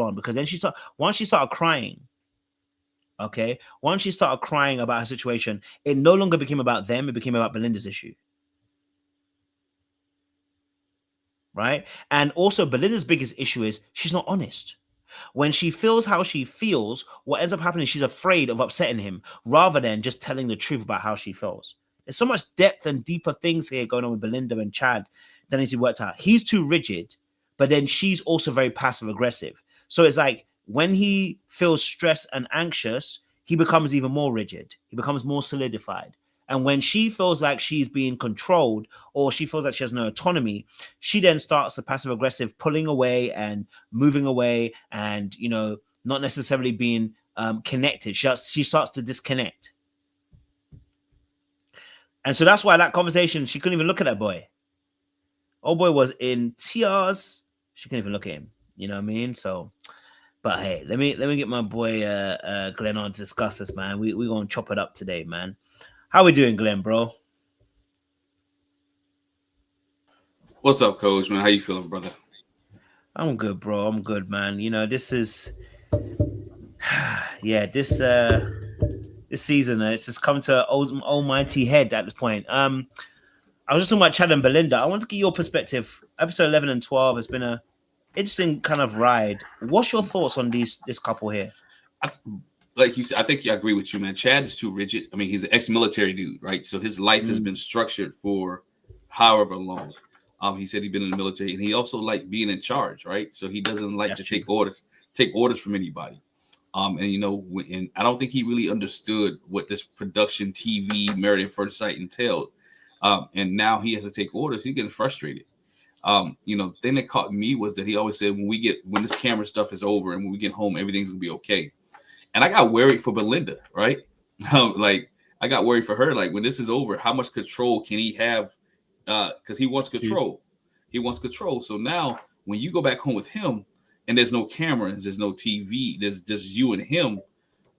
on, because then once she started crying, okay, once she started crying about her situation, it no longer became about them, it became about Belinda's issue, right? And also Belinda's biggest issue is she's not honest. When she feels how she feels, what ends up happening is she's afraid of upsetting him rather than just telling the truth about how she feels. There's so much depth and deeper things here going on with Belinda and Chad that needs to be worked out. He's too rigid, but then she's also very passive aggressive. So it's like when he feels stressed and anxious, he becomes even more rigid. He becomes more solidified. And when she feels like she's being controlled or she feels like she has no autonomy, she then starts the passive aggressive pulling away and moving away and, not necessarily being connected. She starts to disconnect. And so that's why that conversation, she couldn't even look at that boy. Old boy was in tears. She couldn't even look at him. You know what I mean? So, but hey, let me get my boy Glenn on to discuss this, man. We gonna chop it up today, man. How we doing, Glenn, bro? What's up, Coach, man? How you feeling, brother? I'm good, bro. I'm good, man. This is this season, it's just come to almighty head at this point. I was just talking about Chad and Belinda. I want to get your perspective. Episode 11 and 12 has been a interesting kind of ride. What's your thoughts on this couple here? Like you said, I think I agree with you, man. Chad is too rigid. I mean, he's an ex-military dude, right? So his life has been structured for however long. He said he'd been in the military, and he also liked being in charge, right? So he doesn't like to take orders from anybody. And I don't think he really understood what this production TV Married at First Sight entailed. And now he has to take orders. He's getting frustrated. The thing that caught me was that he always said, when this camera stuff is over and when we get home, everything's gonna be okay. And I got worried for Belinda, right? Like I got worried for her. Like when this is over, how much control can he have? Because he wants control. He wants control. So now when you go back home with him and there's no cameras, there's no TV, there's just you and him,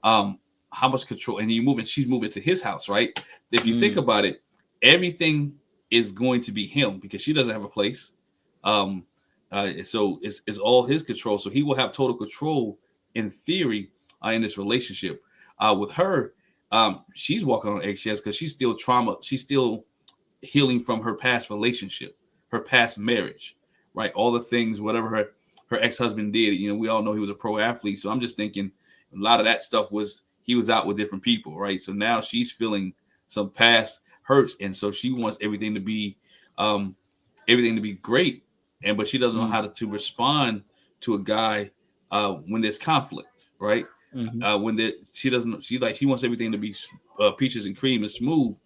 how much control? And she's moving to his house, right? If you think about it, everything is going to be him because she doesn't have a place. So it's all his control. So he will have total control in theory in this relationship. With her, she's walking on eggshells because she's still trauma. She's still healing from her past relationship, her past marriage, right? All the things, whatever her ex-husband did, we all know he was a pro athlete. So I'm just thinking a lot of that stuff he was out with different people, right? So now she's feeling some past hurts. And so she wants everything to be great. But she doesn't know how to respond to a guy when there's conflict, right? She wants everything to be peaches and cream and smooth,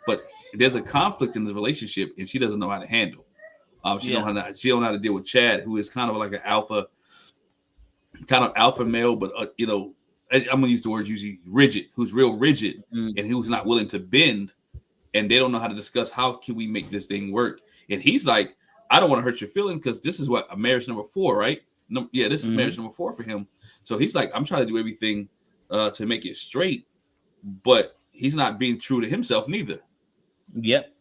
but there's a conflict in the relationship and she doesn't know how to handle. She don't know how to deal with Chad, who is kind of like an alpha male, but I'm gonna use the word usually rigid, who's real rigid and who's not willing to bend, and they don't know how to discuss how can we make this thing work. And he's like, I don't want to hurt your feelings because this is what marriage number 4, right? This is marriage number 4 for him. So he's like, I'm trying to do everything to make it straight, but he's not being true to himself neither. Yep.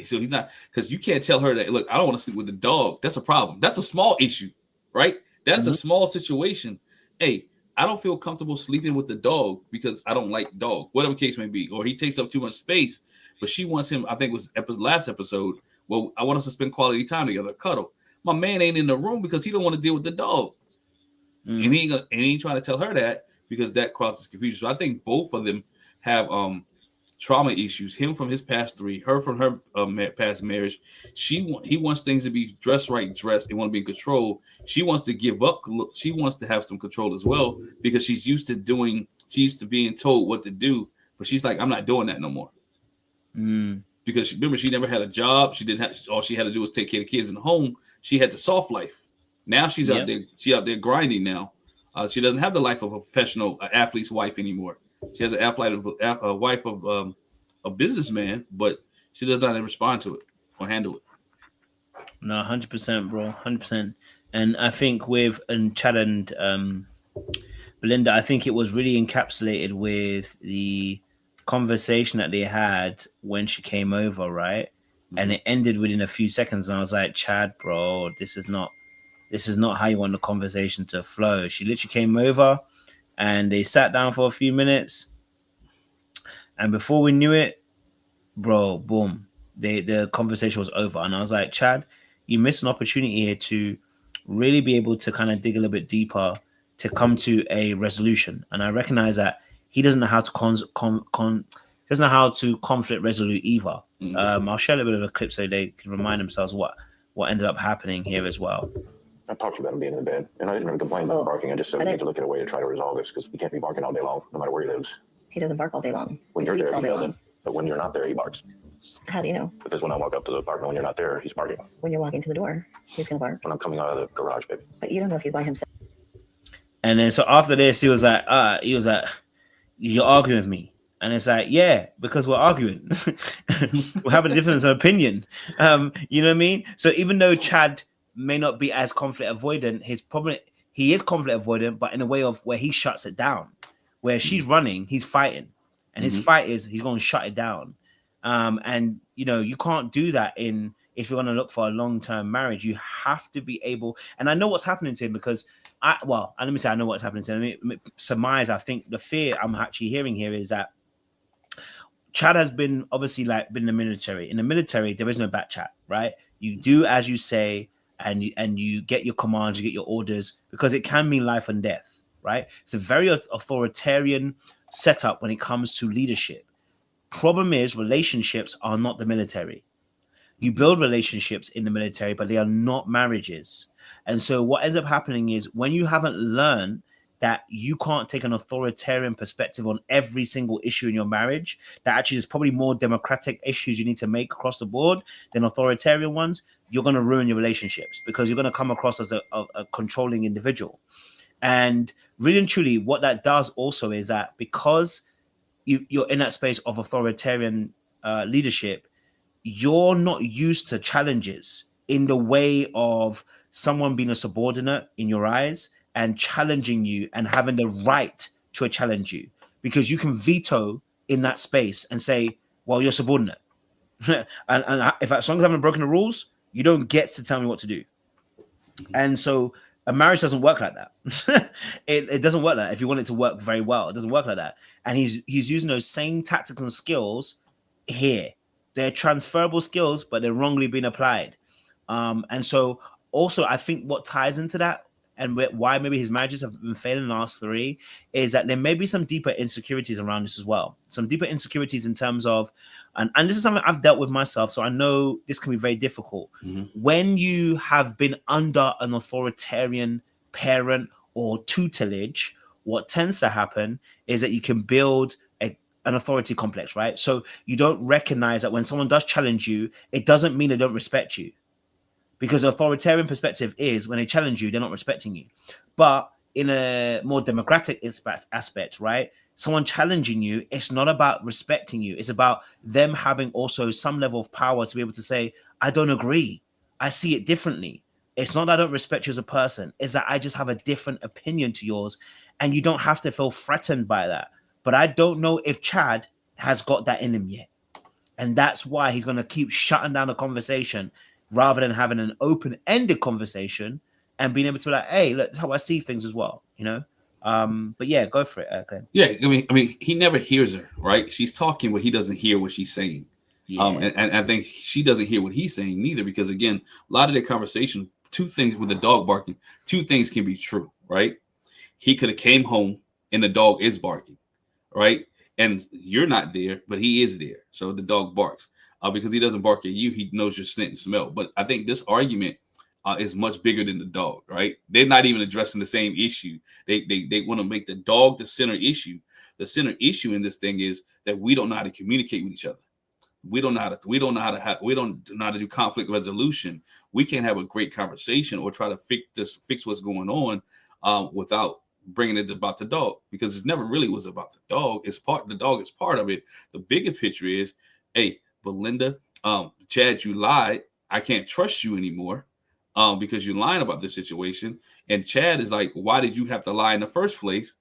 So he's not, because you can't tell her that, look, I don't want to sleep with the dog. That's a problem. That's a small issue, right? That's a small situation. Hey, I don't feel comfortable sleeping with the dog because I don't like dog, whatever case may be, or he takes up too much space. But she wants him, I think it was last episode, well, I want us to spend quality time together, cuddle. My man ain't in the room because he don't want to deal with the dog. And he ain't trying to tell her that because that causes confusion. So I think both of them have trauma issues. Him from his past 3, her from her past marriage. He wants things to be dressed. They want to be in control. She wants to give up. She wants to have some control as well because she's used to being told what to do. But she's like, I'm not doing that no more. Because remember, she never had a job. She didn't have. All she had to do was take care of the kids in the home. She had the soft life. Now she's out there. She's out there grinding now. She doesn't have the life of a professional athlete's wife anymore. She has a wife of a businessman, but she does not respond to it or handle it. No, 100%, bro, 100%. And I think with Chad and Belinda, I think it was really encapsulated with the conversation that they had when she came over, right? And it ended within a few seconds, and I was like, Chad, bro, this is not This is not how you want the conversation to flow. She literally came over and they sat down for a few minutes. And before we knew it, bro, boom, the conversation was over. And I was like, Chad, you missed an opportunity here to really be able to kind of dig a little bit deeper to come to a resolution. And I recognize that he doesn't know how to doesn't know how to conflict resolute either. I'll share a little bit of a clip so they can remind themselves what ended up happening here as well. I talked to you about him being in the bed, and I didn't really complain about barking. I just said we need to look at a way to try to resolve this because he can't be barking all day long, no matter where he lives. He doesn't bark all day long. When you're there, he doesn't. But when you're not there, he barks. How do you know? Because when I walk up to the apartment, when you're not there, he's barking. When you're walking to the door, he's gonna bark. When I'm coming out of the garage, baby. But you don't know if he's by himself. And then so after this, he was like, you're arguing with me. And it's like, yeah, because we're arguing. We're having a difference of opinion. You know what I mean? So even though Chad may not be as conflict avoidant, he is conflict avoidant, but in a way of where he shuts it down. Where she's running, he's fighting. And his fight is he's going to shut it down. And you know, you can't do that if you're going to look for a long-term marriage. You have to be able, and I know what's happening to him because let me say I know what's happening to him. Let me surmise, I think the fear I'm actually hearing here is that Chad has been obviously been in the military. In the military, there is no back chat, right? You do as you say, and you get your commands, you get your orders, because it can mean life and death, right? It's a very authoritarian setup when it comes to leadership. Problem is, relationships are not the military. You build relationships in the military, but they are not marriages. And so what ends up happening is when you haven't learned that you can't take an authoritarian perspective on every single issue in your marriage, that actually there's probably more democratic issues you need to make across the board than authoritarian ones, you're going to ruin your relationships because you're going to come across as a controlling individual. And really and truly, what that does also is that because you're in that space of authoritarian leadership, you're not used to challenges in the way of someone being a subordinate in your eyes and challenging you and having the right to challenge you, because you can veto in that space and say, well, you're subordinate. and if as long as I haven't broken the rules, you don't get to tell me what to do. And so a marriage doesn't work like that. It doesn't work like that. If you want it to work very well, it doesn't work like that. And he's using those same tactics and skills here. They're transferable skills, but they're wrongly being applied. And so also, I think what ties into that and why maybe his marriages have been failing in the last 3 is that there may be some deeper insecurities around this as well. Some deeper insecurities in terms of, and this is something I've dealt with myself, so I know this can be very difficult. When you have been under an authoritarian parent or tutelage, what tends to happen is that you can build an authority complex, right? So you don't recognize that when someone does challenge you, it doesn't mean they don't respect you. Because the authoritarian perspective is when they challenge you, they're not respecting you. But in a more democratic aspect, right? Someone challenging you, it's not about respecting you. It's about them having also some level of power to be able to say, I don't agree. I see it differently. It's not that I don't respect you as a person. It's that I just have a different opinion to yours. And you don't have to feel threatened by that. But I don't know if Chad has got that in him yet. And that's why he's going to keep shutting down the conversation rather than having an open-ended conversation and being able to be like, hey, look, that's how I see things as well, you know? But yeah, go for it. Okay. Yeah, I mean, he never hears her, right? She's talking, but he doesn't hear what she's saying. Yeah. And I think she doesn't hear what he's saying neither, because again, a lot of their conversation, 2 things with the dog barking, 2 things can be true, right? He could have came home and the dog is barking, right? And you're not there, but he is there. So the dog barks. Because he doesn't bark at you, he knows your scent and smell. But I think this argument is much bigger than the dog, right? They're not even addressing the same issue. They want to make the dog the center issue. The center issue in this thing is that we don't know how to communicate with each other. We don't know how to do conflict resolution. We can't have a great conversation or try to fix what's going on without bringing it about the dog, because it never really was about the dog. The dog is part of it. The bigger picture is, hey, Belinda, Chad, you lied. I can't trust you anymore because you're lying about this situation. And Chad is like, why did you have to lie in the first place?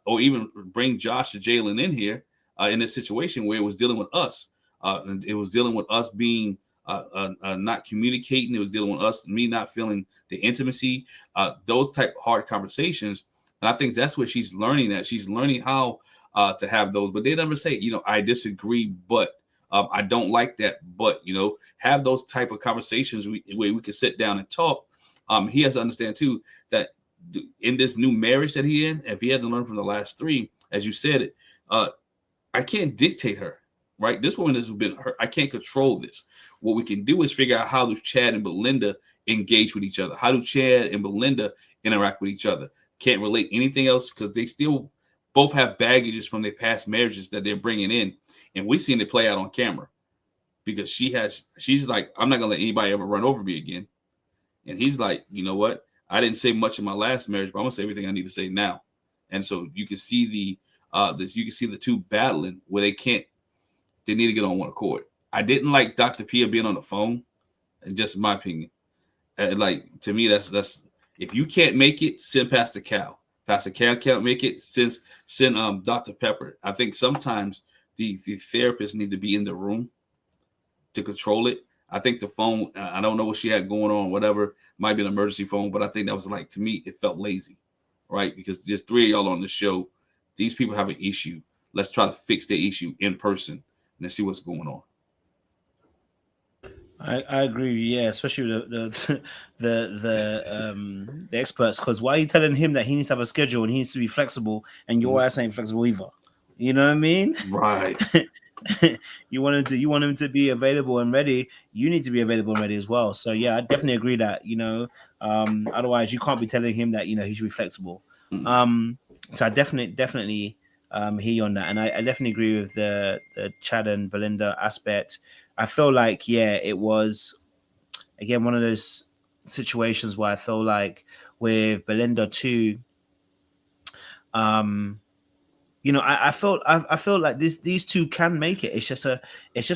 Or even bring Josh or Jalen in here in this situation where it was dealing with us. And it was dealing with us being not communicating. It was dealing with me not feeling the intimacy, those type of hard conversations. And I think that's what she's learning. That she's learning how to have those. But they never say, I disagree, but I don't like that. But have those type of conversations where we can sit down and talk. He has to understand too that in this new marriage that he in, if he hasn't learned from the last three, as you said it, I can't dictate her. Right, this woman has been hurt. I can't control this. What we can do is figure out how do Chad and Belinda engage with each other. How do Chad and Belinda interact with each other? Can't relate anything else because they still both have baggages from their past marriages that they're bringing in, and we've seen it play out on camera. Because she's like, I'm not gonna let anybody ever run over me again, and he's like, you know what? I didn't say much in my last marriage, but I'm gonna say everything I need to say now. And so you can see the two battling where they need to get on one accord. I didn't like Dr. Pia being on the phone, and just my opinion. To me, that's if you can't make it, send Pastor Cal. Pastor Cal can't make it, send Dr. Pepper. I think sometimes the therapists need to be in the room to control it. I think the phone, I don't know what she had going on, whatever, might be an emergency phone, but I think that was to me, it felt lazy, right? Because there's three of y'all on the show. These people have an issue. Let's try to fix their issue in person and see what's going on. I agree. Yeah, especially with the experts. Because why are you telling him that he needs to have a schedule and he needs to be flexible, and your ass ain't flexible either? You know what I mean? Right. You want him to be available and ready. You need to be available and ready as well. So yeah, I definitely agree that otherwise you can't be telling him that he should be flexible. So I definitely hear you on that, and I definitely agree with the Chad and Belinda aspect. I feel like it was again one of those situations where I feel like with Belinda too. I feel like these two can make it. It's just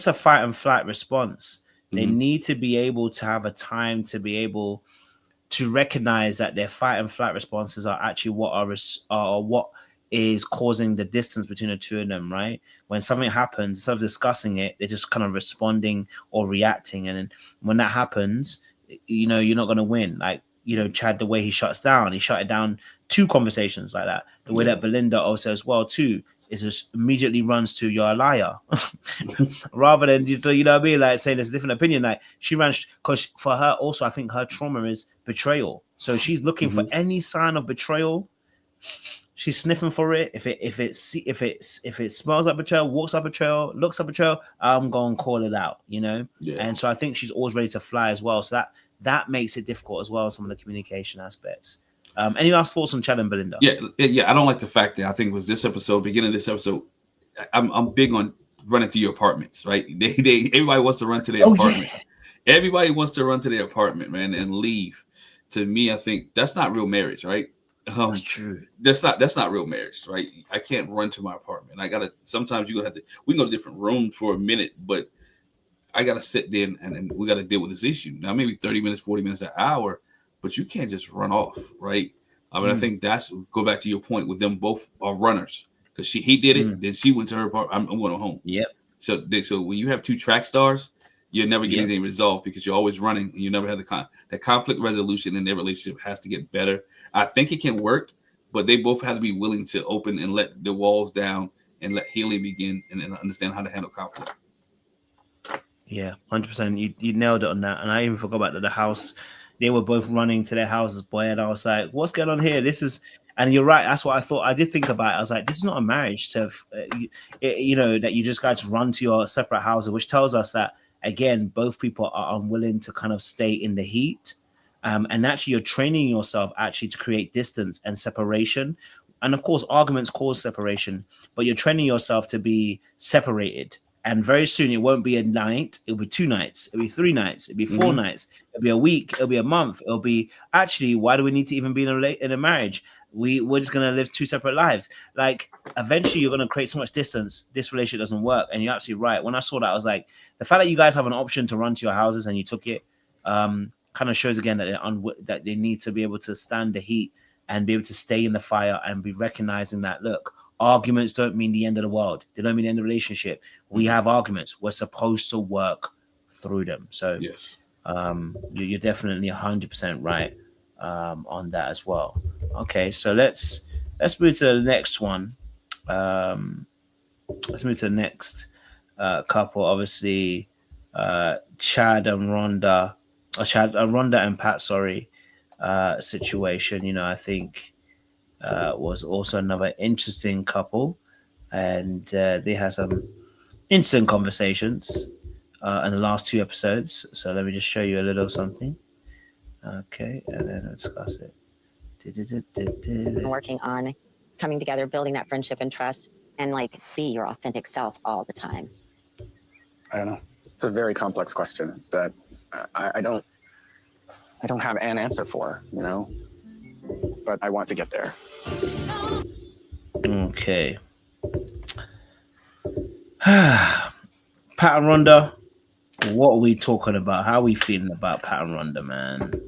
a fight and flight response. They need to be able to have a time to be able to recognize that their fight and flight responses are actually what is causing the distance between the two of them, right? When something happens, instead of discussing it, they're just kind of responding or reacting. And then when that happens, you're not going to win. Like, Chad, the way he shut it down 2 conversations like that. The way that Belinda also as well too is just immediately runs to "you're a liar," rather than what I mean, like saying there's a different opinion. Like she ran because for her also, I think her trauma is betrayal. So she's looking for any sign of betrayal. She's sniffing for it. If it smells like betrayal, walks like betrayal, looks like betrayal, I'm going to call it out. Yeah. And so I think she's always ready to fly as well. So that makes it difficult as well. Some of the communication aspects. Any last thoughts on Chad and Belinda? Yeah. I don't like the fact that I think it was this episode, beginning of this episode. I'm big on running to your apartments, right? Everybody wants to run to their apartment. Yeah. Everybody wants to run to their apartment, man, and leave. To me, I think that's not real marriage, right? That's true. That's not real marriage, right? I can't run to my apartment. Sometimes we can go to different rooms for a minute, but I gotta sit there and we gotta deal with this issue. Now maybe 30 minutes, 40 minutes, an hour, but you can't just run off, right? I mean, I think go back to your point with them both are runners because he did it, then she went to her apartment. I'm going home. Yep. So when you have 2 track stars, you'll never get anything resolved because you're always running and you never have the conflict resolution in their relationship has to get better. I think it can work, but they both have to be willing to open and let the walls down and let healing begin and understand how to handle conflict. Yeah, 100%. You nailed it on that. And I even forgot about the house. They were both running to their houses, boy. And I was like, what's going on here? And you're right. That's what I thought. I did think about it. I was like, this is not a marriage to, that you just guys run to your separate houses, which tells us that, again, both people are unwilling to kind of stay in the heat. And actually, you're training yourself actually to create distance and separation. And of course, arguments cause separation, but you're training yourself to be separated. And very soon, it won't be a night. It'll be 2 nights. It'll be 3 nights. It'll be 4 nights. It'll be a week. It'll be a month. It'll be actually, why do we need to even be in a marriage? We're just going to live 2 separate lives. Like, eventually, you're going to create so much distance. This relationship doesn't work. And you're absolutely right. When I saw that, I was like, the fact that you guys have an option to run to your houses and you took it, kind of shows again that they need to be able to stand the heat and be able to stay in the fire and be recognizing that, look, arguments don't mean the end of the world. They don't mean the end of the relationship. We have arguments. We're supposed to work through them. So Yes. you're definitely 100% right on that as well. Okay, so let's move to the next one. Um, let's move to the next couple. Obviously, Chad and Rhonda, Rhonda and Pat. Sorry, situation. I think was also another interesting couple, and they had some interesting conversations in the last two episodes. So let me just show you a little something. Okay, and then I'll discuss it. Working on coming together, building that friendship and trust, and like be your authentic self all the time? I don't know. It's a very complex question that I don't have an answer for, but I want to get there. Okay. Pat and Rhonda, what are we talking about? How are we feeling about Pat and Rhonda, man?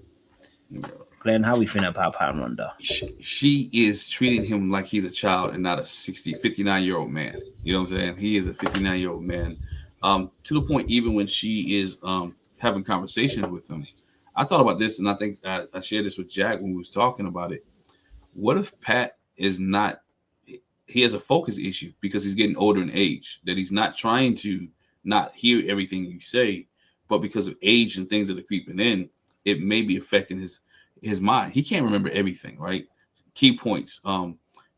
Glenn, how are we feeling about Pat and Rhonda? She is treating him like he's a child and not a 59-year-old man. You know what I'm saying? He is a 59-year-old man. To the point, even when she is having conversations with him, I thought about this, and I think I shared this with Jack when we was talking about it. What if Pat is not? He has a focus issue because he's getting older in age. That he's not trying to not hear everything you say, but because of age and things that are creeping in, it may be affecting his mind. He can't remember everything, right? Key points.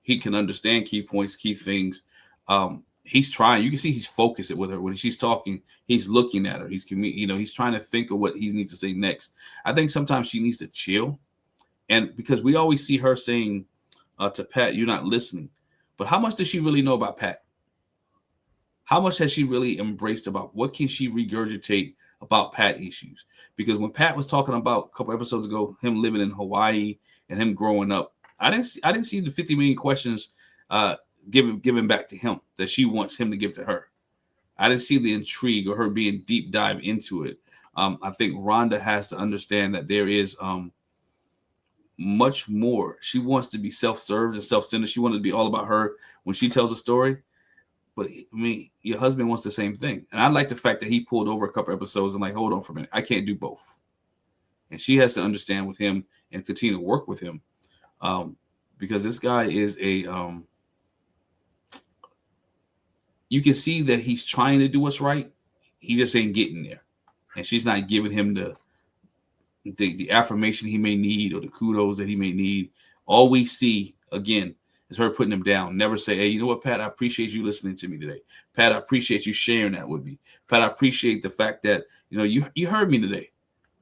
He can understand key points, key things. He's trying. You can see he's focused with her when she's talking. He's looking at her. He's trying to think of what he needs to say next. I think sometimes she needs to chill, and because we always see her saying to Pat, "You're not listening," but how much does she really know about Pat? How much has she really embraced about what can she regurgitate about Pat issues? Because when Pat was talking about a couple episodes ago, him living in Hawaii and him growing up, I didn't see the 50 million questions given back to him that she wants him to give to her. I didn't see the intrigue or her being deep dive into it. I think Rhonda has to understand that there is much more. She wants to be self-served and self-centered. She wanted to be all about her when she tells a story. But I mean, your husband wants the same thing. And I like the fact that he pulled over a couple episodes and like, hold on for a minute. I can't do both. And she has to understand with him and continue to work with him. Because this guy is you can see that he's trying to do what's right. He just ain't getting there. And she's not giving him the affirmation he may need or the kudos that he may need. All we see, again, is her putting him down. Never say, hey, you know what, Pat, I appreciate you listening to me today. Pat, I appreciate you sharing that with me. Pat, I appreciate the fact that, you heard me today.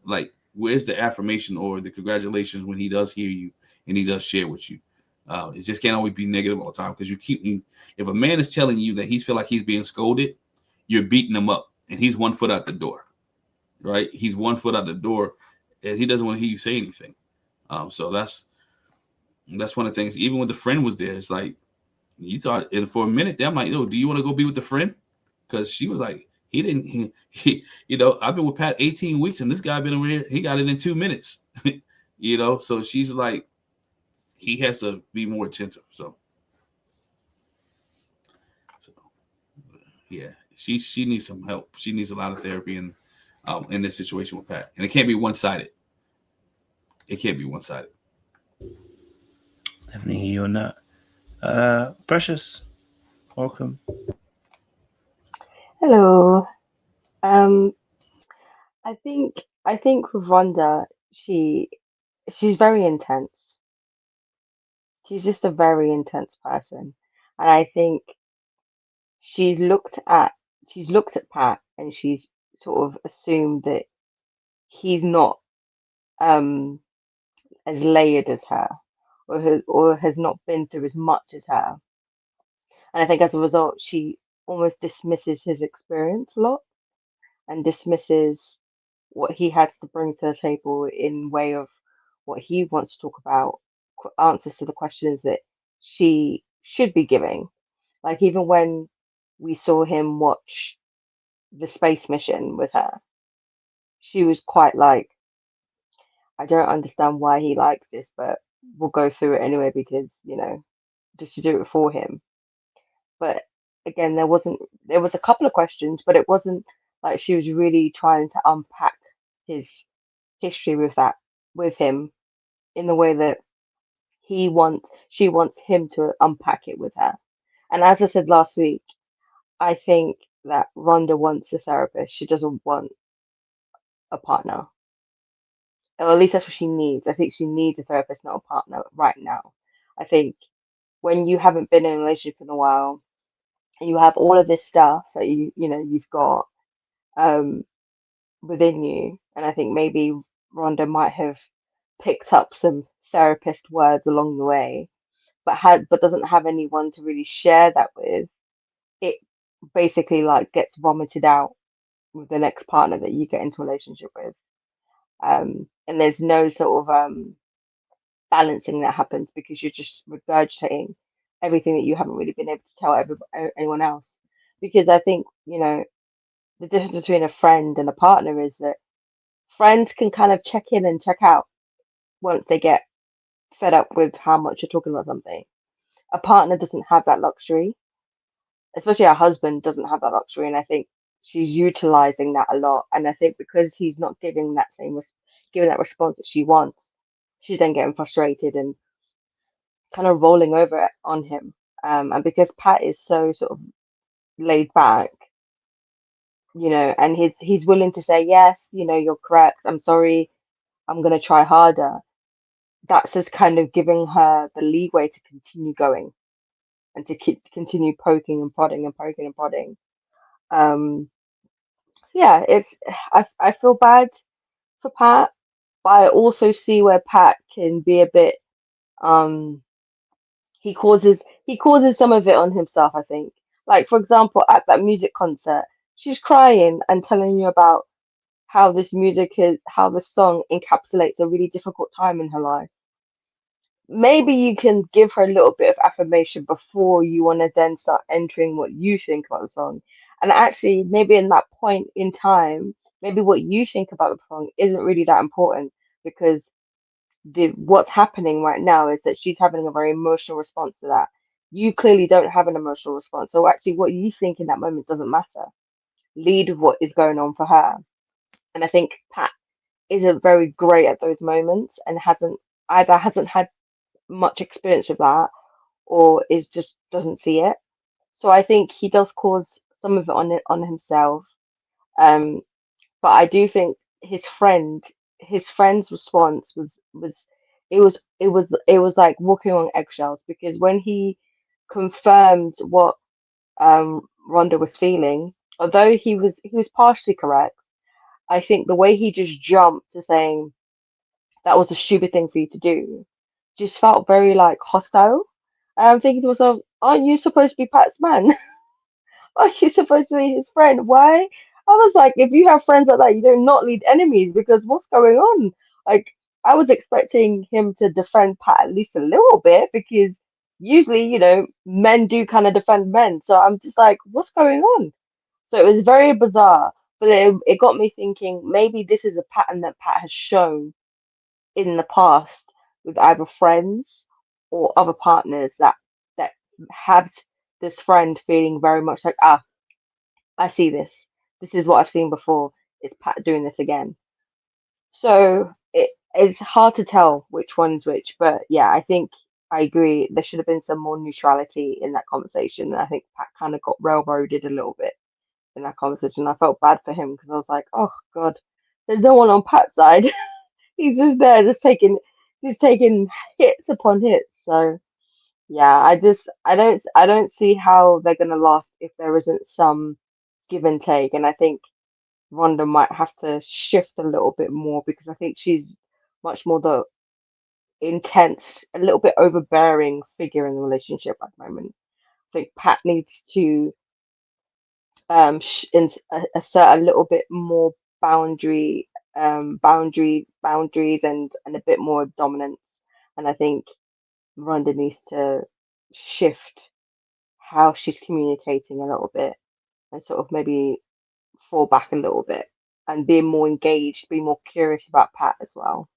Like, where's the affirmation or the congratulations when he does hear you and he does share with you? It just can't always be negative all the time because if a man is telling you that he feel like he's being scolded, you're beating him up and he's 1 foot out the door, right? He's 1 foot out the door and he doesn't want to hear you say anything. So that's one of the things. Even when the friend was there, it's like you thought, and for a minute, I'm like, do you want to go be with the friend? Because she was like, he didn't. I've been with Pat 18 weeks, and this guy been over here. He got it in 2 minutes. So she's like, he has to be more attentive. So yeah, she needs some help. She needs a lot of therapy in this situation with Pat, and it can't be one sided. It can't be one sided. Definitely hear you on that. Precious, welcome. Hello. Um, I think with Rhonda, she's very intense. She's just a very intense person, and I think she's looked at she's looked at Pat and she's sort of assumed that he's not um as layered as her, or has not been through as much as her, and I think as a result, she almost dismisses his experience a lot and dismisses what he has to bring to the table in way of what he wants to talk about, answers to the questions that she should be giving. Like even when we saw him watch the space mission with her, she was quite like, I don't understand why he likes this, but we'll go through it anyway because, just to do it for him. But again, there was a couple of questions, but it wasn't Like she was really trying to unpack his history with him in the way that she wants him to unpack it with her. And as I said last week, I think that Rhonda wants a therapist. She doesn't want a partner. Or at least that's what she needs. I think she needs a therapist, not a partner right now. I think when you haven't been in a relationship in a while and you have all of this stuff that you've got um within you, and I think maybe Rhonda might have picked up some therapist words along the way, but doesn't have anyone to really share that with. It basically like gets vomited out with the next partner that you get into a relationship with. And there's no sort of balancing that happens because you're just regurgitating everything that you haven't really been able to tell anyone else. Because I think, the difference between a friend and a partner is that friends can kind of check in and check out once they get fed up with how much you're talking about something. A partner doesn't have that luxury, especially a husband doesn't have that luxury. And I think she's utilizing that a lot. And I think because he's not giving that response that she wants, she's then getting frustrated and kind of rolling over it on him. And because Pat is so sort of laid back, and he's willing to say, yes, you're correct. I'm sorry. I'm going to try harder. That's just kind of giving her the leeway to continue going and to continue poking and prodding and poking and prodding. So yeah, I feel bad for Pat, but I also see where Pat can be a bit he causes some of it on himself, I think. Like for example, at that music concert, she's crying and telling you about how this song encapsulates a really difficult time in her life. Maybe you can give her a little bit of affirmation before you want to then start entering what you think about the song. And actually, maybe in that point in time, maybe what you think about the song isn't really that important because what's happening right now is that she's having a very emotional response to that. You clearly don't have an emotional response. So actually, what you think in that moment doesn't matter. Lead with what is going on for her. And I think Pat isn't very great at those moments and hasn't had much experience with that or is just doesn't see it. So I think he does cause some of it on himself. Um, but I do think his friend's response was like walking on eggshells because when he confirmed what Rhonda was feeling, although he was partially correct, I think the way he just jumped to saying that was a stupid thing for you to do just felt very like hostile. And I'm thinking to myself, aren't you supposed to be Pat's man? Are you supposed to be his friend? Why? I was like, if you have friends like that, you do not lead enemies because what's going on? Like, I was expecting him to defend Pat at least a little bit because usually, men do kind of defend men. So I'm just like, what's going on? So it was very bizarre, but it got me thinking maybe this is a pattern that Pat has shown in the past with either friends or other partners that have this friend feeling very much like, I see this. This is what I've seen before. Is Pat doing this again? So it's hard to tell which one's which, but yeah, I think I agree. There should have been some more neutrality in that conversation. And I think Pat kind of got railroaded a little bit in that conversation. I felt bad for him because I was like, oh God, there's no one on Pat's side. He's just there, just taking hits upon hits. So yeah, I don't see how they're gonna last if there isn't some give and take. And I think Rhonda might have to shift a little bit more because I think she's much more the intense, a little bit overbearing figure in the relationship at the moment. I think Pat needs to assert a little bit more boundaries and a bit more dominance. And I think Rhonda needs to shift how she's communicating a little bit and sort of maybe fall back a little bit and be more engaged, be more curious about Pat as well.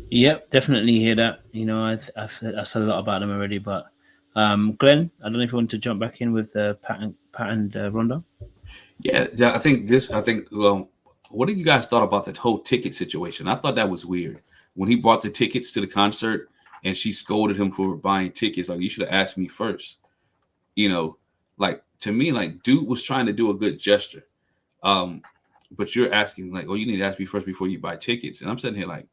Yep, definitely hear that. I said a lot about them already, but Glenn, I don't know if you want to jump back in with Pat and Rhonda. Yeah, yeah, I think this. I think. Well, what did you guys thought about that whole ticket situation? I thought that was weird when he bought the tickets to the concert and she scolded him for buying tickets. Like, you should have asked me first. You know, like, to me, like, dude was trying to do a good gesture. Um, but you're asking like, oh, you need to ask me first before you buy tickets. And I'm sitting here like,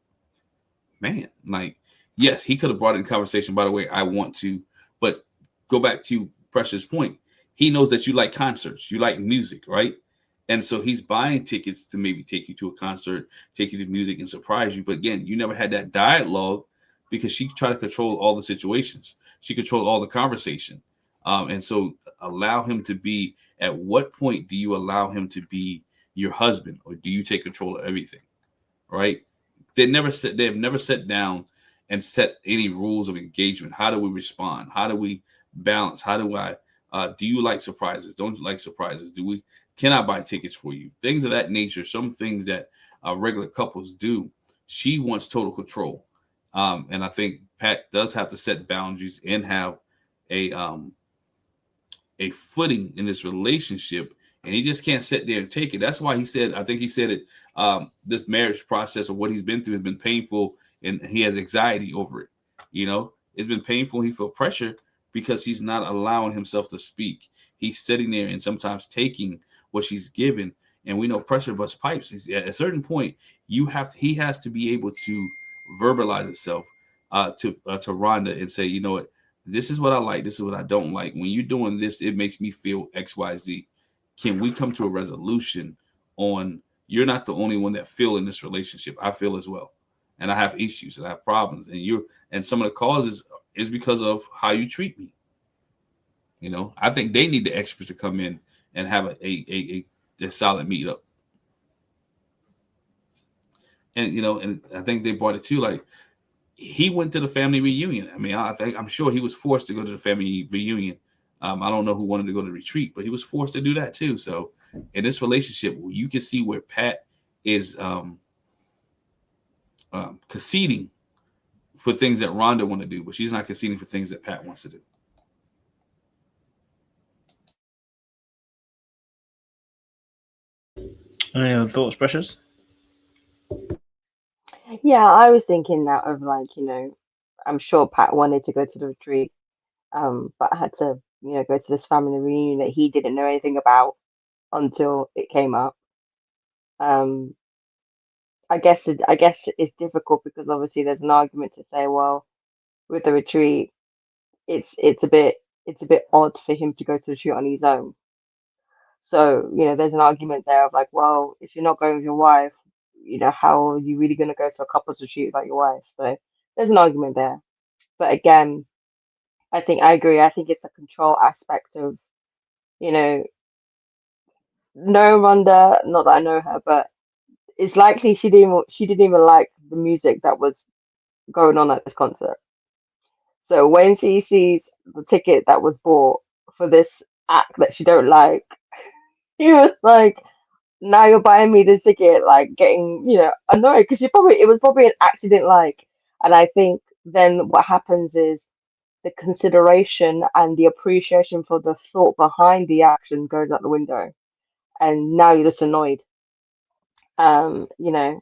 man, like, yes, he could have brought it in conversation. By the way, I want to, but go back to Precious' point. He knows that you like concerts, you like music, right? And so he's buying tickets to maybe take you to a concert, take you to music and surprise you. But again, you never had that dialogue because she tried to control all the situations. She controlled all the conversation. And so allow him to be, at what point do you allow him to be your husband, or do you take control of everything? Right? They have never sat down and set any rules of engagement. How do we respond? How do we balance? How do I do you like surprises? Don't you like surprises? Do we can I buy tickets for you? Things of that nature. Some things that regular couples do. She wants total control. And I think Pat does have to set boundaries and have a a footing in this relationship, and he just can't sit there and take it. That's why he said, I think he said it, this marriage process of what he's been through has been painful, and he has anxiety over it. You know, it's been painful. He feel pressure because he's not allowing himself to speak. He's sitting there and sometimes taking what she's given. And we know pressure busts pipes. At a certain point, he has to be able to verbalize itself to Rhonda and say, you know what, this is what I like, this is what I don't like. When you're doing this, it makes me feel XYZ. Can we come to a resolution on, you're not the only one that feel in this relationship. I feel as well. And I have issues and I have problems. And some of the causes is because of how you treat me. You know, I think they need the experts to come in and have a solid meetup. And you know, and I think they brought it too. Like, he went to the family reunion. I mean, I'm sure he was forced to go to the family reunion. I don't know who wanted to go to the retreat, but he was forced to do that too. So, in this relationship, you can see where Pat is conceding for things that Rhonda want to do, but she's not conceding for things that Pat wants to do. Any other thoughts, Precious? Yeah, I was thinking that of like, I'm sure Pat wanted to go to the retreat, but had to, go to this family reunion that he didn't know anything about until it came up. Um, I guess it's difficult because obviously there's an argument to say, well, with the retreat, it's a bit odd for him to go to the retreat on his own. So, there's an argument there of like, well, if you're not going with your wife, how are you really going to go to a couples retreat without your wife? So there's an argument there. But again, I agree. I think it's a control aspect of, you know, no Rhonda, not that I know her, but it's likely she didn't even like the music that was going on at this concert. So when she sees the ticket that was bought for this act that she don't like, he was like, now you're buying me this ticket, like getting, annoyed because it was probably an accident, like, and I think then what happens is the consideration and the appreciation for the thought behind the action goes out the window, and now you're just annoyed. Um, you know,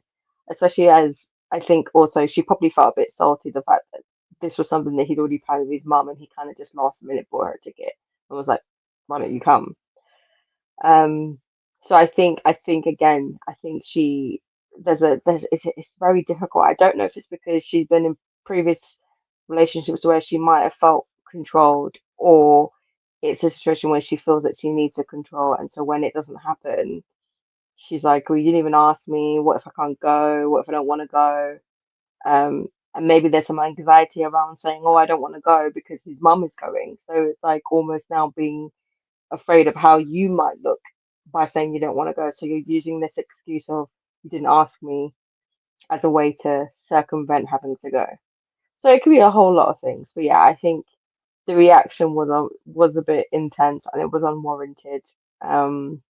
Especially as I think also she probably felt a bit salty the fact that this was something that he'd already planned with his mum, and he kind of just last minute bought her a ticket and was like, "Why don't you come?" So I think again, I think she there's it's very difficult. I don't know if it's because she's been in previous relationships where she might have felt controlled, or it's a situation where she feels that she needs to control, and so when it doesn't happen, she's like, "Well, you didn't even ask me. What if I can't go? What if I don't want to go?" And maybe there's some anxiety around saying, "Oh, I don't want to go because his mum is going." So it's like almost now being afraid of how you might look by saying you don't want to go. So you're using this excuse of you didn't ask me as a way to circumvent having to go. So it could be a whole lot of things. But yeah, I think the reaction was a bit intense and it was unwarranted. Um,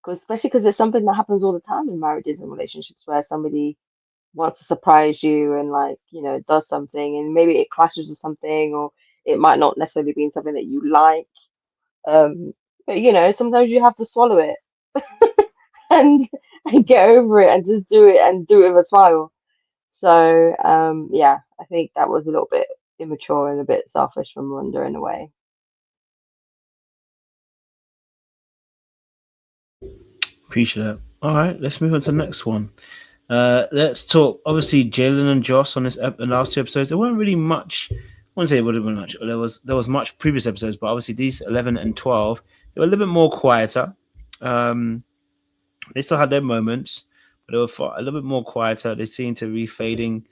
especially because it's something that happens all the time in marriages and relationships where somebody wants to surprise you and like does something and maybe it clashes with something or It might not necessarily be something that you like. But sometimes you have to swallow it and and get over it and just do it and do it with a smile. So yeah, I think that was a little bit immature and a bit selfish from Ronda in a way. Appreciate that. All right, let's move on to the next one. Let's talk. Obviously, Jalen and Josh on the last two episodes. There weren't really much. I wouldn't say there would have been much. There was much previous episodes, but obviously these 11 and 12 they were a little bit more quieter. They still had their moments, but they were a little bit more quieter. They seemed to be fading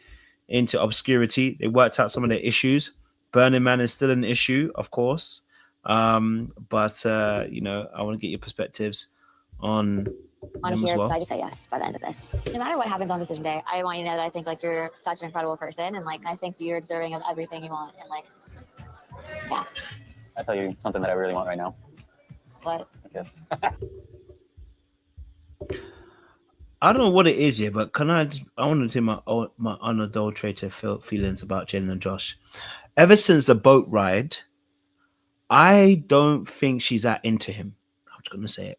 into obscurity. They worked out some of their issues. Burning Man is still an issue, of course. But I want to get your perspectives on them here, as well. so I just say yes by the end of this. No matter what happens on decision day, I want you to know that I think like you're such an incredible person, and like I think you're deserving of everything you want, and like, yeah. I tell you something that I really want right now. What? I guess. I don't know what it is yet, but I want to tell my unadulterated feelings about Jalen and Josh. Ever since the boat ride, I don't think she's that into him. I'm just gonna say it.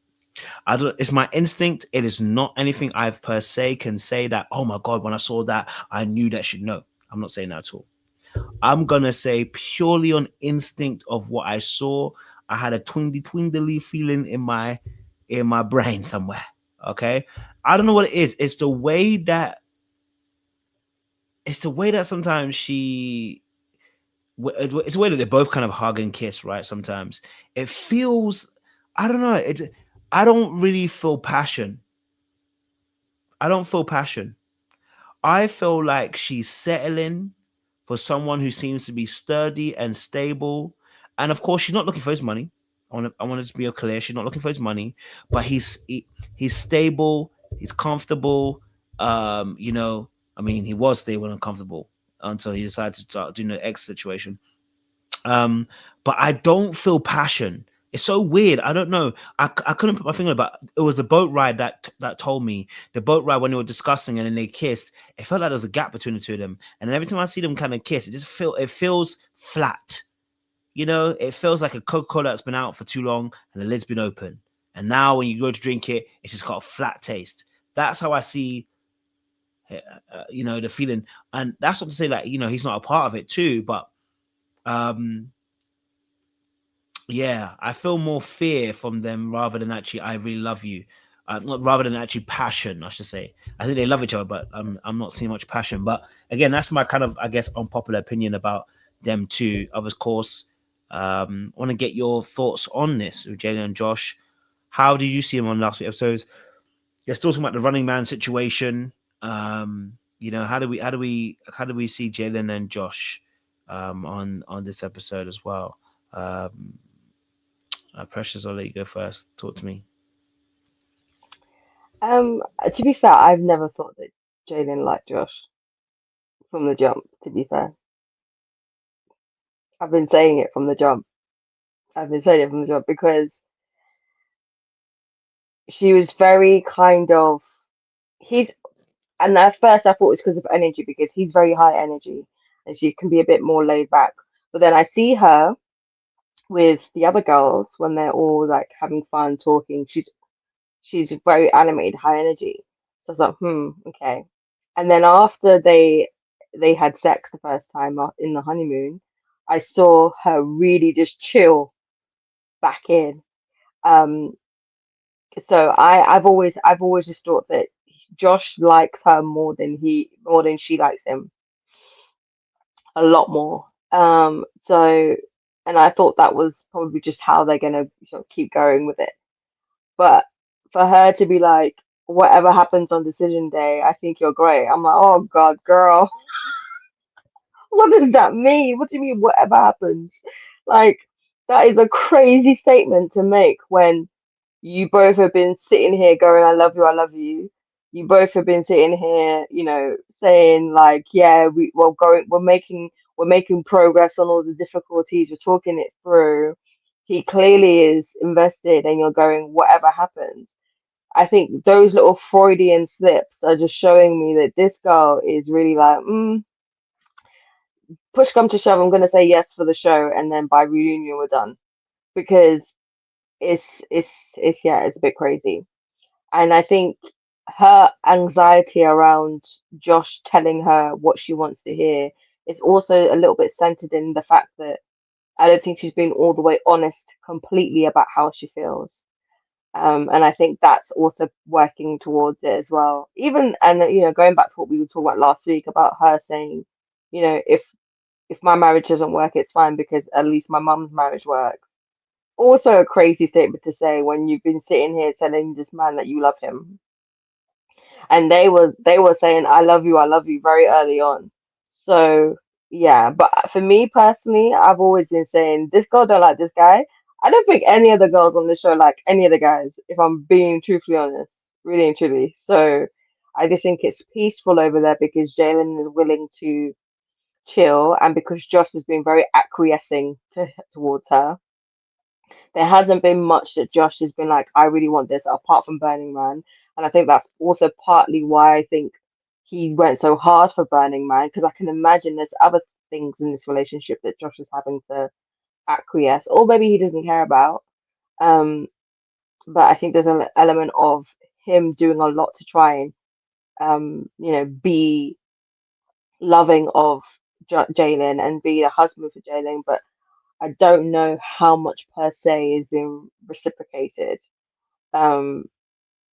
It's my instinct. It is not anything I've per se can say that, oh my God, when I saw that, I knew that she no. I'm not saying that at all. I'm gonna say purely on instinct of what I saw. I had a twindly feeling in my brain somewhere. Okay. I don't know what it is. It's the way that sometimes it's the way that they both kind of hug and kiss, right? Sometimes it feels, I don't know. I don't really feel passion. I don't feel passion. I feel like she's settling for someone who seems to be sturdy and stable. And of course, she's not looking for his money. I want to be clear. She's not looking for his money, but he's stable. He's comfortable. He was stable and comfortable until he decided to start doing the X situation. But I don't feel passion. It's so weird. I don't know. I couldn't put my finger on it, but it was the boat ride that told me. The boat ride when they were discussing and then they kissed. It felt like there was a gap between the two of them. And then every time I see them kind of kiss, it feels flat. It feels like a Coca-Cola that's been out for too long and the lid's been open. And now when you go to drink it, it's just got a flat taste. That's how I see, the feeling. And that's not to say that, he's not a part of it too, but yeah, I feel more fear from them rather than actually I really love you. Rather than actually passion, I should say. I think they love each other, but I'm not seeing much passion. But again, that's my kind of, I guess, unpopular opinion about them too. Of course, want to get your thoughts on this with Jalen and Josh. How do you see them on last week episodes? They're still talking about the running man situation. How do we see Jalen and Josh on this episode as well? Precious, I'll let you go first. Talk to me. To be fair, I've never thought that Jalen liked Josh from the jump, to be fair. I've been saying it from the jump. Because she was very kind of he's and at first I thought it was because of energy because he's very high energy and she can be a bit more laid back. But then I see her with the other girls when they're all like having fun talking. She's very animated, high energy. So I was like, okay. And then after they had sex the first time in the honeymoon, I saw her really just chill back in. Um, so I've always just thought that Josh likes her more than she likes him, a lot more. So and I thought that was probably just how they're gonna keep going with it. But for her to be like, whatever happens on decision day, I think you're great. I'm like, oh God, girl, what does that mean? What do you mean, whatever happens? Like, that is a crazy statement to make when you both have been sitting here going, I love you, I love you. You both have been sitting here, saying like, yeah, we're making progress on all the difficulties, we're talking it through. He clearly is invested, and you're going, whatever happens. I think those little Freudian slips are just showing me that this girl is really like, push come to shove, I'm gonna say yes for the show, and then by reunion we're done because it's yeah, it's a bit crazy. And I think her anxiety around Josh telling her what she wants to hear is also a little bit centered in the fact that I don't think she's been all the way honest completely about how she feels. And I think that's also working towards it as well. Even and going back to what we were talking about last week about her saying, if my marriage doesn't work, it's fine because at least my mum's marriage works. Also a crazy statement to say when you've been sitting here telling this man that you love him, and they were saying I love you very early on. So yeah, but for me personally, I've always been saying this girl don't like this guy. I don't think any of the girls on the show like any of the guys, if I'm being truthfully honest, really and truly. So I just think it's peaceful over there because Jalen is willing to chill and because Josh has been very acquiescing towards her. There hasn't been much that Josh has been like, I really want this, apart from Burning Man. And I think that's also partly why I think he went so hard for Burning Man, because I can imagine there's other things in this relationship that Josh is having to acquiesce, or maybe he doesn't care about. Um, but I think there's an element of him doing a lot to try and, be loving of Jalen and be a husband for Jalen. But I don't know how much per se is being reciprocated. Um,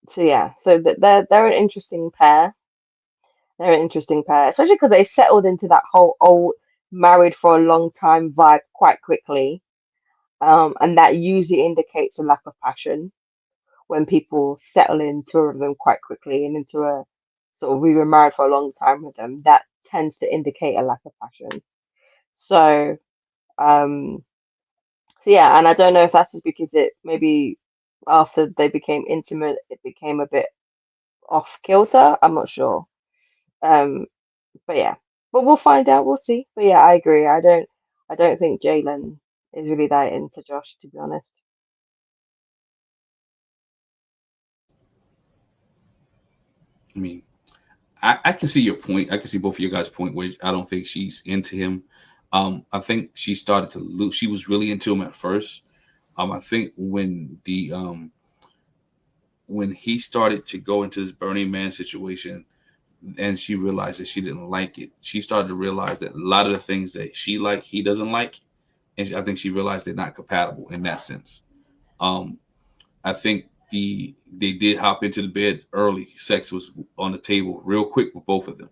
so yeah, so they're an interesting pair. They're an interesting pair, especially because they settled into that whole old married for a long time vibe quite quickly. And that usually indicates a lack of passion when people settle into a rhythm quite quickly and into a sort of we were married for a long time with them. That tends to indicate a lack of passion. So um So yeah, and I don't know if that's just because it maybe after they became intimate, it became a bit off kilter. I'm not sure. Um, but yeah, but we'll find out. We'll see. But yeah, I agree. I don't think Jalen is really that into Josh, to be honest. I mean, I can see your point. I can see both of your guys' point where I don't think she's into him. I think she started to lose. She was really into him at first. I think when he started to go into this Burning Man situation, and she realized that she didn't like it, she started to realize that a lot of the things that she liked, he doesn't like, and I think she realized they're not compatible in that sense. Um, I think they did hop into the bed early. Sex was on the table real quick with both of them,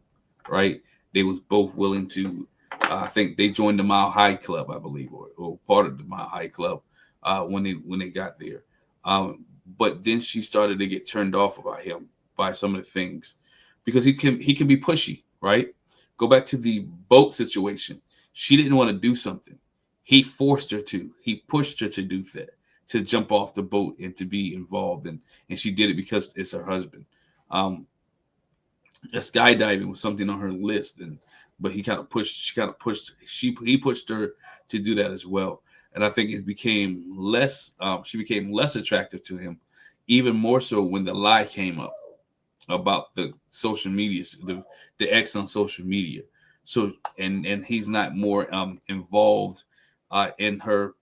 right? They was both willing to. I think they joined the Mile High Club, I believe, or part of the Mile High Club when they got there. But then she started to get turned off about him by some of the things because he can be pushy, right? Go back to the boat situation. She didn't want to do something. He forced her to. He pushed her to do that, to jump off the boat and to be involved, and she did it because it's her husband. Um, skydiving was something on her list, and but he pushed her to do that as well, and I think it became less. She became less attractive to him, even more so when the lie came up about the social media, the ex on social media. So and he's not more involved in her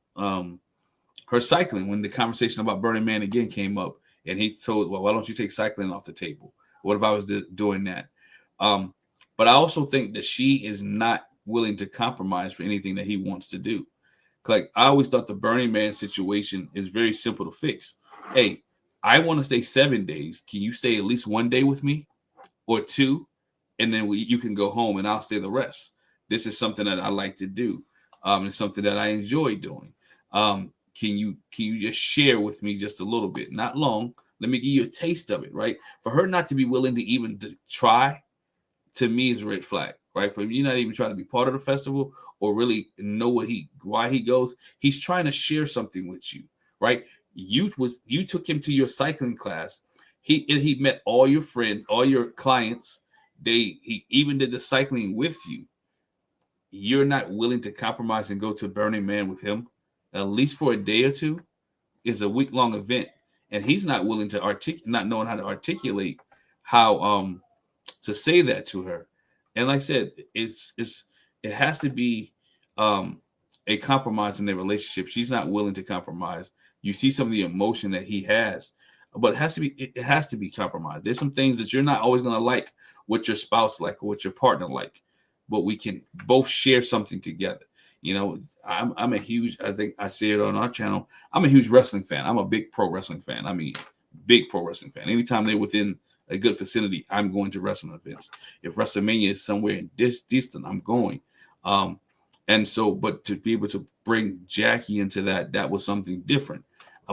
cycling when the conversation about Burning Man again came up, and he told, "Well, why don't you take cycling off the table? What if I was doing that?" Um, but I also think that she is not willing to compromise for anything that he wants to do. Like I always thought, the Burning Man situation is very simple to fix. Hey, I want to stay 7 days. Can you stay at least one day with me, or two, and then you can go home, and I'll stay the rest. This is something that I like to do. It's something that I enjoy doing. Can you just share with me just a little bit, not long? Let me give you a taste of it, right? For her not to be willing to even to try, to me is a red flag, right? For you not even trying to be part of the festival or really know why he goes. He's trying to share something with you, right? You took him to your cycling class. He met all your friends, all your clients. He even did the cycling with you. You're not willing to compromise and go to Burning Man with him, at least for a day or two, is a week long event, and he's not willing to not knowing how to articulate how to say that to her. And like I said, it has to be a compromise in their relationship. She's not willing to compromise. You see some of the emotion that he has, but it has to be compromised. There's some things that you're not always going to like what your spouse like or what your partner like, but we can both share something together. You know, I'm a huge, I think I see it on our channel, I'm a huge wrestling fan. I'm a big pro wrestling fan. I mean, big pro wrestling fan. Anytime they're within a good vicinity, I'm going to wrestling events. If WrestleMania is somewhere in distant, I'm going. And so, but to be able to bring Jackie into that was something different.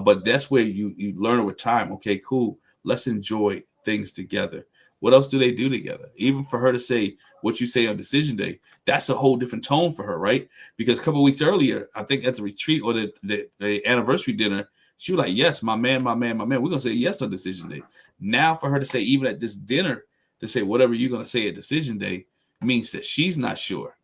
But that's where you learn over time. Okay, cool. Let's enjoy things together. What else do they do together? Even for her to say what you say on decision day, that's a whole different tone for her, right? Because a couple of weeks earlier, I think at the retreat or the anniversary dinner, she was like, yes, my man, my man, my man. We're going to say yes on decision day. Now for her to say, even at this dinner, to say whatever you're going to say at decision day means that she's not sure.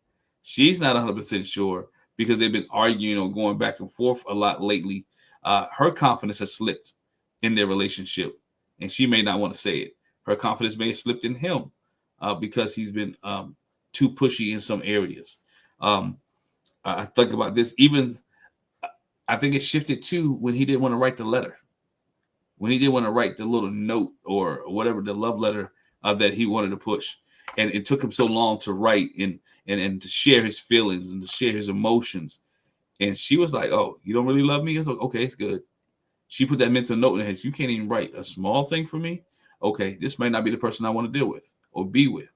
She's not 100% sure because they've been arguing or going back and forth a lot lately. Her confidence has slipped in their relationship, and she may not want to say it. Her confidence may have slipped in him because he's been too pushy in some areas. I think about this. Even I think it shifted too when he didn't want to write the letter, when he didn't want to write the little note or whatever, the love letter that he wanted to push. And it took him so long to write and to share his feelings and to share his emotions. And she was like, oh, you don't really love me? It's like, okay, it's good. She put that mental note in her head. You can't even write a small thing for me? Okay, this might not be the person I want to deal with or be with.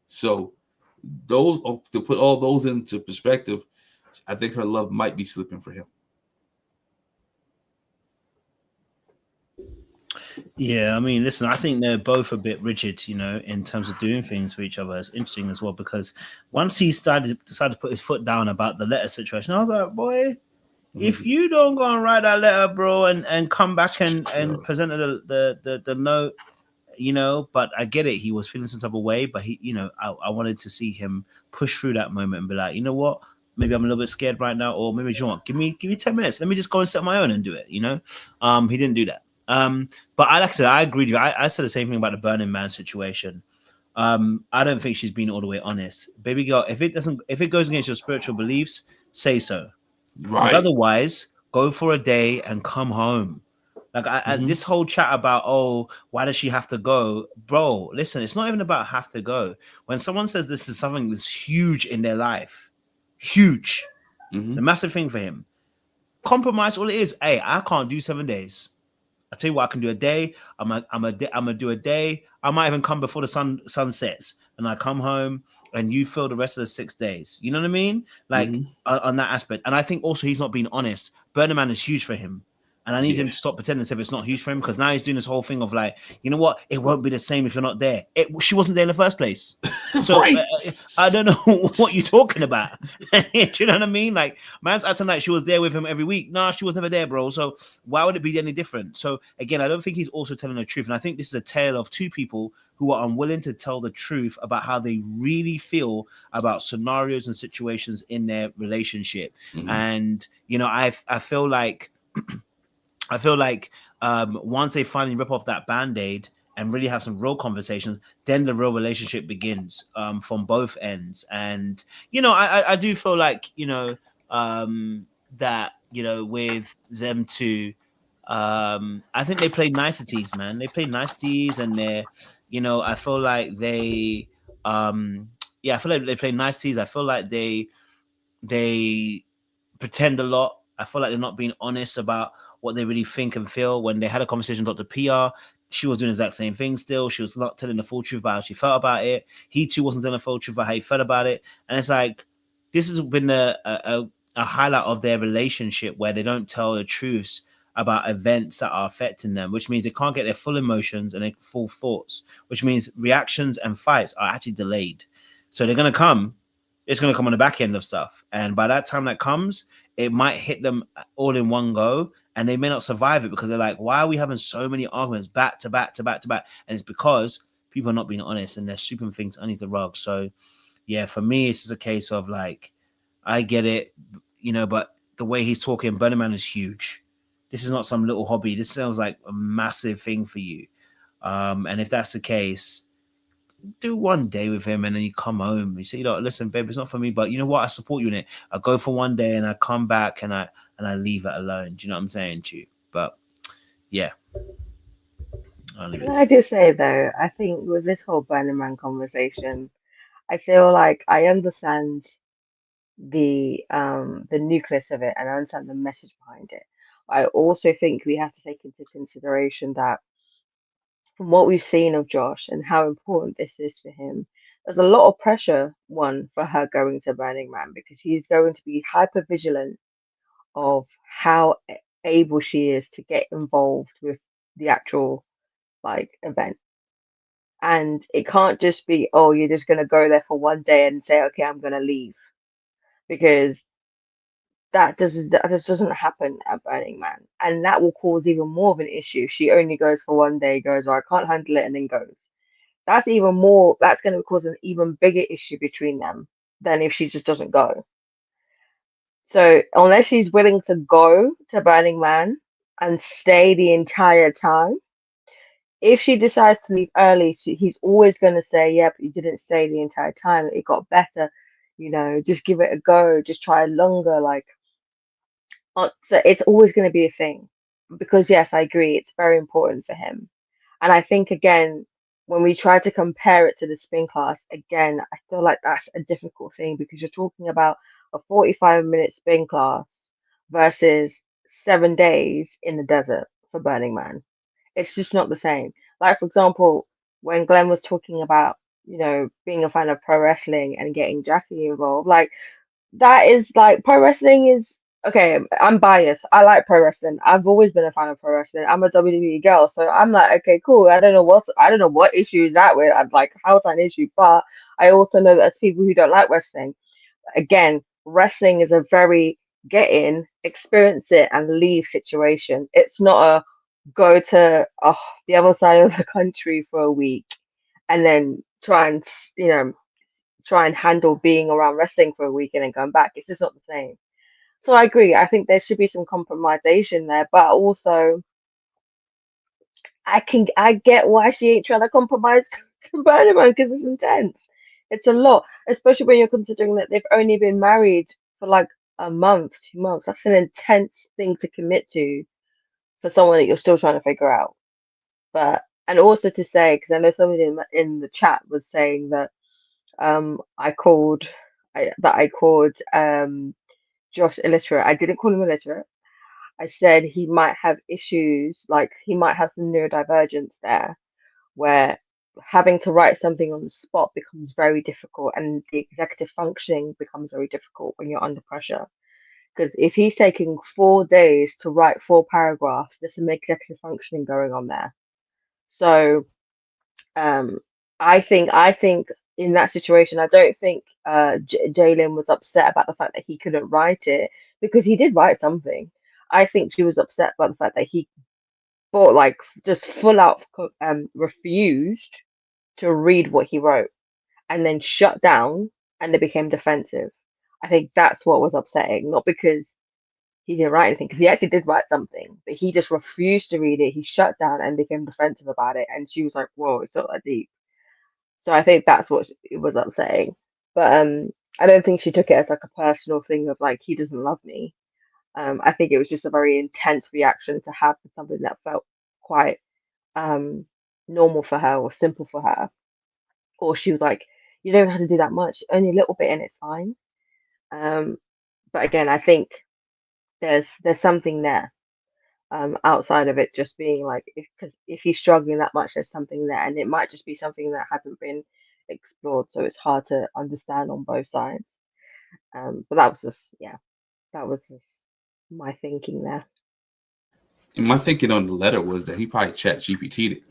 So to put all those into perspective, I think her love might be slipping for him. Yeah, I mean, listen, I think they're both a bit rigid, you know, in terms of doing things for each other. It's interesting as well because once he decided to put his foot down about the letter situation, I was like, boy, if you don't go and write that letter, bro, and come back and present the note, you know, but I get it. He was feeling some type of way, but he, you know, I wanted to see him push through that moment and be like, you know what? Maybe I'm a little bit scared right now, or maybe you want give me 10 minutes. Let me just go and set my own and do it. You know, he didn't do that. But like I said, I agreed with you. I said the same thing about the Burning Man situation. I don't think she's been all the way honest, baby girl. If it goes against your spiritual beliefs, say so. Right. Otherwise, go for a day and come home. Like this whole chat about, oh, why does she have to go? Bro, listen, it's not even about have to go. When someone says this is something that's huge in their life, huge, it's a massive thing for him. Compromise, all it is, hey, I can't do 7 days. I tell you what, I can do a day. I'm gonna do a day. I might even come before the sun sets, and I come home, and you fill the rest of the 6 days. You know what I mean? Like on that aspect. And I think also he's not being honest. Burning Man is huge for him. And I need him to stop pretending as if it's not huge for him, because now he's doing this whole thing of like, you know what? It won't be the same if you're not there. She wasn't there in the first place. So I don't know what you're talking about. Do you know what I mean? Like, man's acting like she was there with him every week. Nah, she was never there, bro. So why would it be any different? So again, I don't think he's also telling the truth. And I think this is a tale of two people who are unwilling to tell the truth about how they really feel about scenarios and situations in their relationship. And, you know, I feel like once they finally rip off that Band-Aid and really have some real conversations, then the real relationship begins from both ends. And, you know, I do feel like, you know, that, you know, with them two, I think they played niceties, man. They played niceties, and they're, you know, I feel like they, I feel like they play niceties. I feel like they pretend a lot. I feel like they're not being honest about what they really think and feel. When they had a conversation with Dr. PR, she was doing the exact same thing still. She was not telling the full truth about how she felt about it. He too wasn't telling the full truth about how he felt about it. And it's like, this has been a highlight of their relationship where they don't tell the truths about events that are affecting them, which means they can't get their full emotions and their full thoughts, which means reactions and fights are actually delayed. So they're going to come. It's going to come on the back end of stuff. And by that time that comes, it might hit them all in one go, and they may not survive it because they're like, why are we having so many arguments back to back to back to back? And it's because people are not being honest and they're sweeping things underneath the rug. So yeah, for me, it's just a case of like, I get it, you know, but the way he's talking, Burning Man is huge. This is not some little hobby. This sounds like a massive thing for you. And if that's the case, do one day with him, and then you come home. You say, listen, babe, it's not for me, but you know what? I support you in it. I go for one day, and I come back, and I leave it alone. Do you know what I'm saying to you? But yeah, I'll leave Can it. I just say though, I think with this whole Burning Man conversation, I feel like I understand the nucleus of it and I understand the message behind it. I also think we have to take into consideration that from what we've seen of Josh and how important this is for him, there's a lot of pressure, one, for her going to Burning Man because he's going to be hyper vigilant of how able she is to get involved with the actual like event. And it can't just be, oh, you're just going to go there for one day and say, okay, I'm going to leave. Because that just doesn't happen at Burning Man. And that will cause even more of an issue. She only goes for one day, goes, oh, I can't handle it, and then goes. That's even more, that's going to cause an even bigger issue between them than if she just doesn't go. So unless she's willing to go to Burning Man and stay the entire time, if she decides to leave early, he's always going to say, yeah, but you didn't stay the entire time. It got better. Just give it a go. Just try longer. Like, so it's always going to be a thing. Because, yes, I agree. It's very important for him. And I think, again, when we try to compare it to the spin class, again, I feel like that's a difficult thing because you're talking about a 45-minute spin class versus 7 days in the desert for Burning Man. It's just not the same. Like, for example, when Glenn was talking about, being a fan of pro wrestling and getting Jackie involved, like, that is like pro wrestling is okay. I'm biased. I like pro wrestling. I've always been a fan of pro wrestling. I'm a WWE girl, so I'm like, okay, cool. I don't know what issue is that with. I'm like, how's that an issue? But I also know that there's people who don't like wrestling. Again, wrestling is a very get in, experience it, and leave situation. It's not a go to the other side of the country for a week and then try and handle being around wrestling for a week and then come back. It's just not the same. So I agree. I think there should be some compromisation there, but also I get why she ain't trying to compromise to Burnaby because it's intense. It's a lot, especially when you're considering that they've only been married for like a month, 2 months. That's an intense thing to commit to for someone that you're still trying to figure out. But and also to say, because I know somebody in the chat was saying that I called Josh illiterate. I didn't call him illiterate. I said he might have issues, like he might have some neurodivergence there, where having to write something on the spot becomes very difficult, and the executive functioning becomes very difficult when you're under pressure. Because if he's taking 4 days to write 4 paragraphs, there's some executive functioning going on there. So um, I think in that situation, I don't think Jalen was upset about the fact that he couldn't write it because he did write something. I think she was upset by the fact that he bought like just full out refused to read what he wrote and then shut down and they became defensive. I think that's what was upsetting, not because he didn't write anything, because he actually did write something, but he just refused to read it. He shut down and became defensive about it, and she was like, "Whoa, it's not that deep." So I think that's what it was upsetting. But I don't think she took it as like a personal thing of like he doesn't love me. I think it was just a very intense reaction to have for something that felt quite um normal for her or simple for her. Or she was like, you don't have to do that much, only a little bit and it's fine. Um, but again, I think there's something there outside of it just being like if he's struggling that much, there's something there, and it might just be something that hasn't been explored, so it's hard to understand on both sides. But that was just that was just my thinking there. And my thinking on the letter was that he probably chat GPT'd it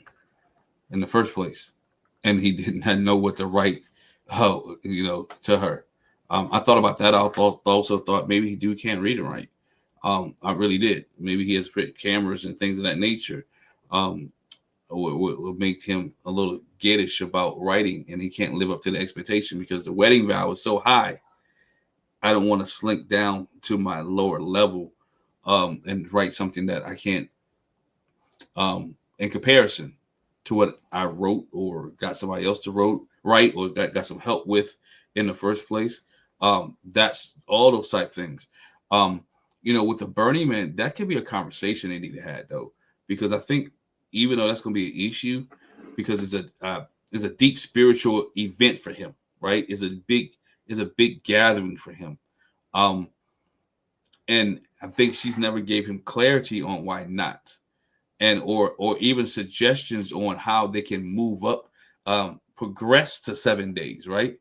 in the first place, and he did not know what to write, to her. I thought about that. Also thought maybe he can't read and write. I really did. Maybe he has cameras and things of that nature. Will make him a little skittish about writing, and he can't live up to the expectation because the wedding vow is so high. I don't want to slink down to my lower level and write something that I can't in comparison. to what I wrote or got somebody else to write or got some help with in the first place. That's all those type things. With the Burning Man, that could be a conversation they need to have though, because I think even though that's going to be an issue, because it's a deep spiritual event for him, right? It's a big gathering for him. Um, and I think she's never gave him clarity on why not, and or even suggestions on how they can move up, progress to 7 days, right?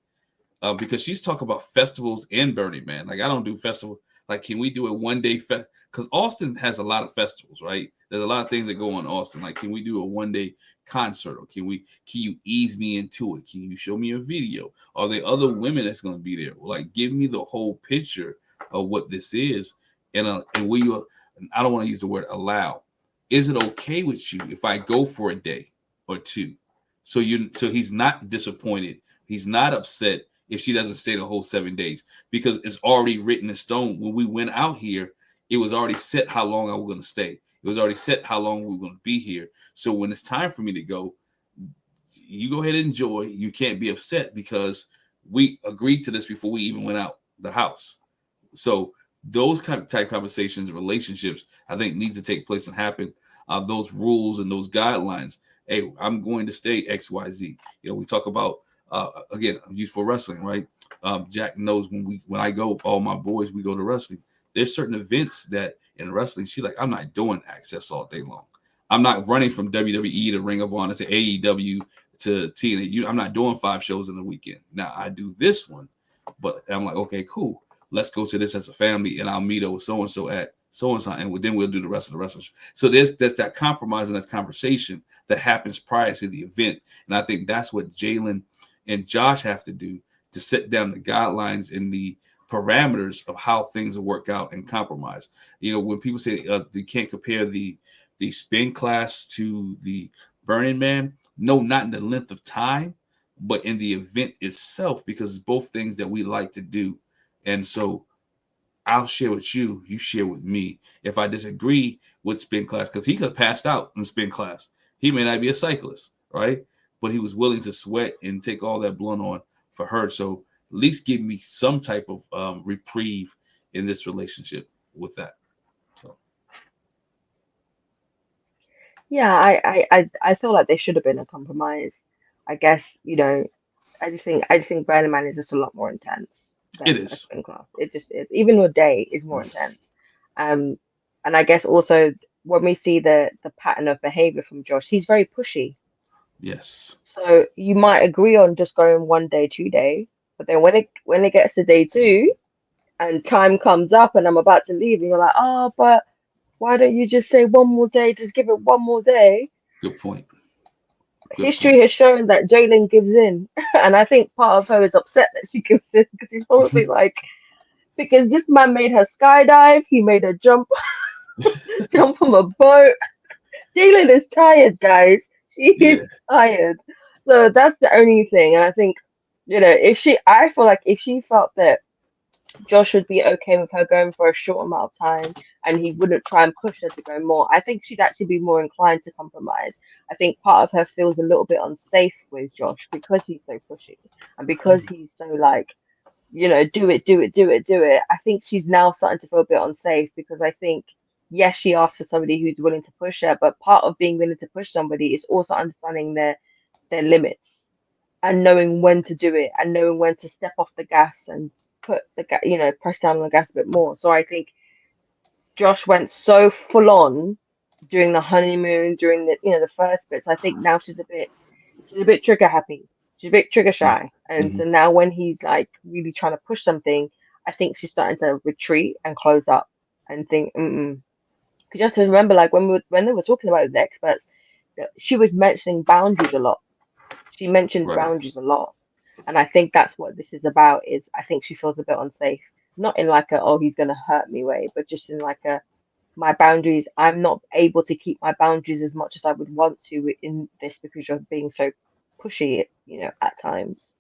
Because she's talking about festivals in Burning Man. Like I don't do festival. Like, can we do a 1 day fest? Because Austin has a lot of festivals, right? There's a lot of things that go on in Austin. Like, can we do a 1 day concert, or can you ease me into it? Can you show me a video? Are there other women that's going to be there? Like, give me the whole picture of what this is, and will you? I don't want to use the word allow. Is it okay with you if I go for a day or two? So he's not disappointed. He's not upset if she doesn't stay the whole 7 days, because it's already written in stone. When we went out here, it was already set how long I was going to stay. It was already set how long we were going to be here. So when it's time for me to go, you go ahead and enjoy. You can't be upset because we agreed to this before we even went out the house. So those kind of type conversations, relationships, I think needs to take place and happen. Those rules and those guidelines. Hey, I'm going to stay X, Y, Z. We talk about again, I'm used for wrestling, right? Jack knows when I go, all my boys, we go to wrestling. There's certain events that in wrestling, she's like, I'm not doing Access all day long. I'm not running from WWE to Ring of Honor to AEW to TNA. I'm not doing 5 shows in a weekend. Now I do this one, but I'm like, okay, cool. Let's go to this as a family, and I'll meet up with so and so at so and so, and then we'll do the rest of the wrestlers. So there's that compromise and that conversation that happens prior to the event, and I think that's what Jalen and Josh have to do to set down the guidelines and the parameters of how things will work out and compromise. When people say you can't compare the spin class to the Burning Man, no, not in the length of time, but in the event itself, because it's both things that we like to do. And so I'll share with you, you share with me. If I disagree with spin class, because he could have passed out in spin class. He may not be a cyclist, right? But he was willing to sweat and take all that blunt on for her. So at least give me some type of reprieve in this relationship with that. So Yeah, I feel like there should have been a compromise. I guess, I just think Burning Man is just a lot more intense it than a is. spin class. It just is. Even a day is more intense. Um, and I guess also when we see the pattern of behavior from Josh, he's very pushy. Yes. So you might agree on just going 1 day, 2 day, but then when it gets to day two and time comes up and I'm about to leave, and you're like, oh, but why don't you just say 1 more day? Just give it 1 more day. Good point. Good point. History has shown that Jalen gives in, and I think part of her is upset that she gives in because she's probably like, because this man made her skydive, he made her jump from a boat. Jalen is tired, guys. She Yeah. is tired. So that's the only thing. And I think, I feel like if she felt that Josh would be okay with her going for a short amount of time and he wouldn't try and push her to go more, I think she'd actually be more inclined to compromise. I think part of her feels a little bit unsafe with Josh because he's so pushy and because he's so like, do it, do it, do it, do it. I think she's now starting to feel a bit unsafe because I think, yes, she asked for somebody who's willing to push her, but part of being willing to push somebody is also understanding their limits and knowing when to do it and knowing when to step off the gas and put press down on the gas a bit more. So I think Josh went so full on during the honeymoon, during the first bits. I think now she's a bit trigger happy. She's a bit trigger Yeah. shy. And Mm-hmm. so now when he's like really trying to push something, I think she's starting to retreat and close up and think, mm-mm. Because you have to remember, like when they were talking about it with the experts, that she was mentioning boundaries a lot. She mentioned Right. boundaries a lot. And I think that's what this is about, is I think she feels a bit unsafe. Not in like a, oh, he's gonna hurt me way, but just in like a, my boundaries, I'm not able to keep my boundaries as much as I would want to in this because you're being so pushy, at times.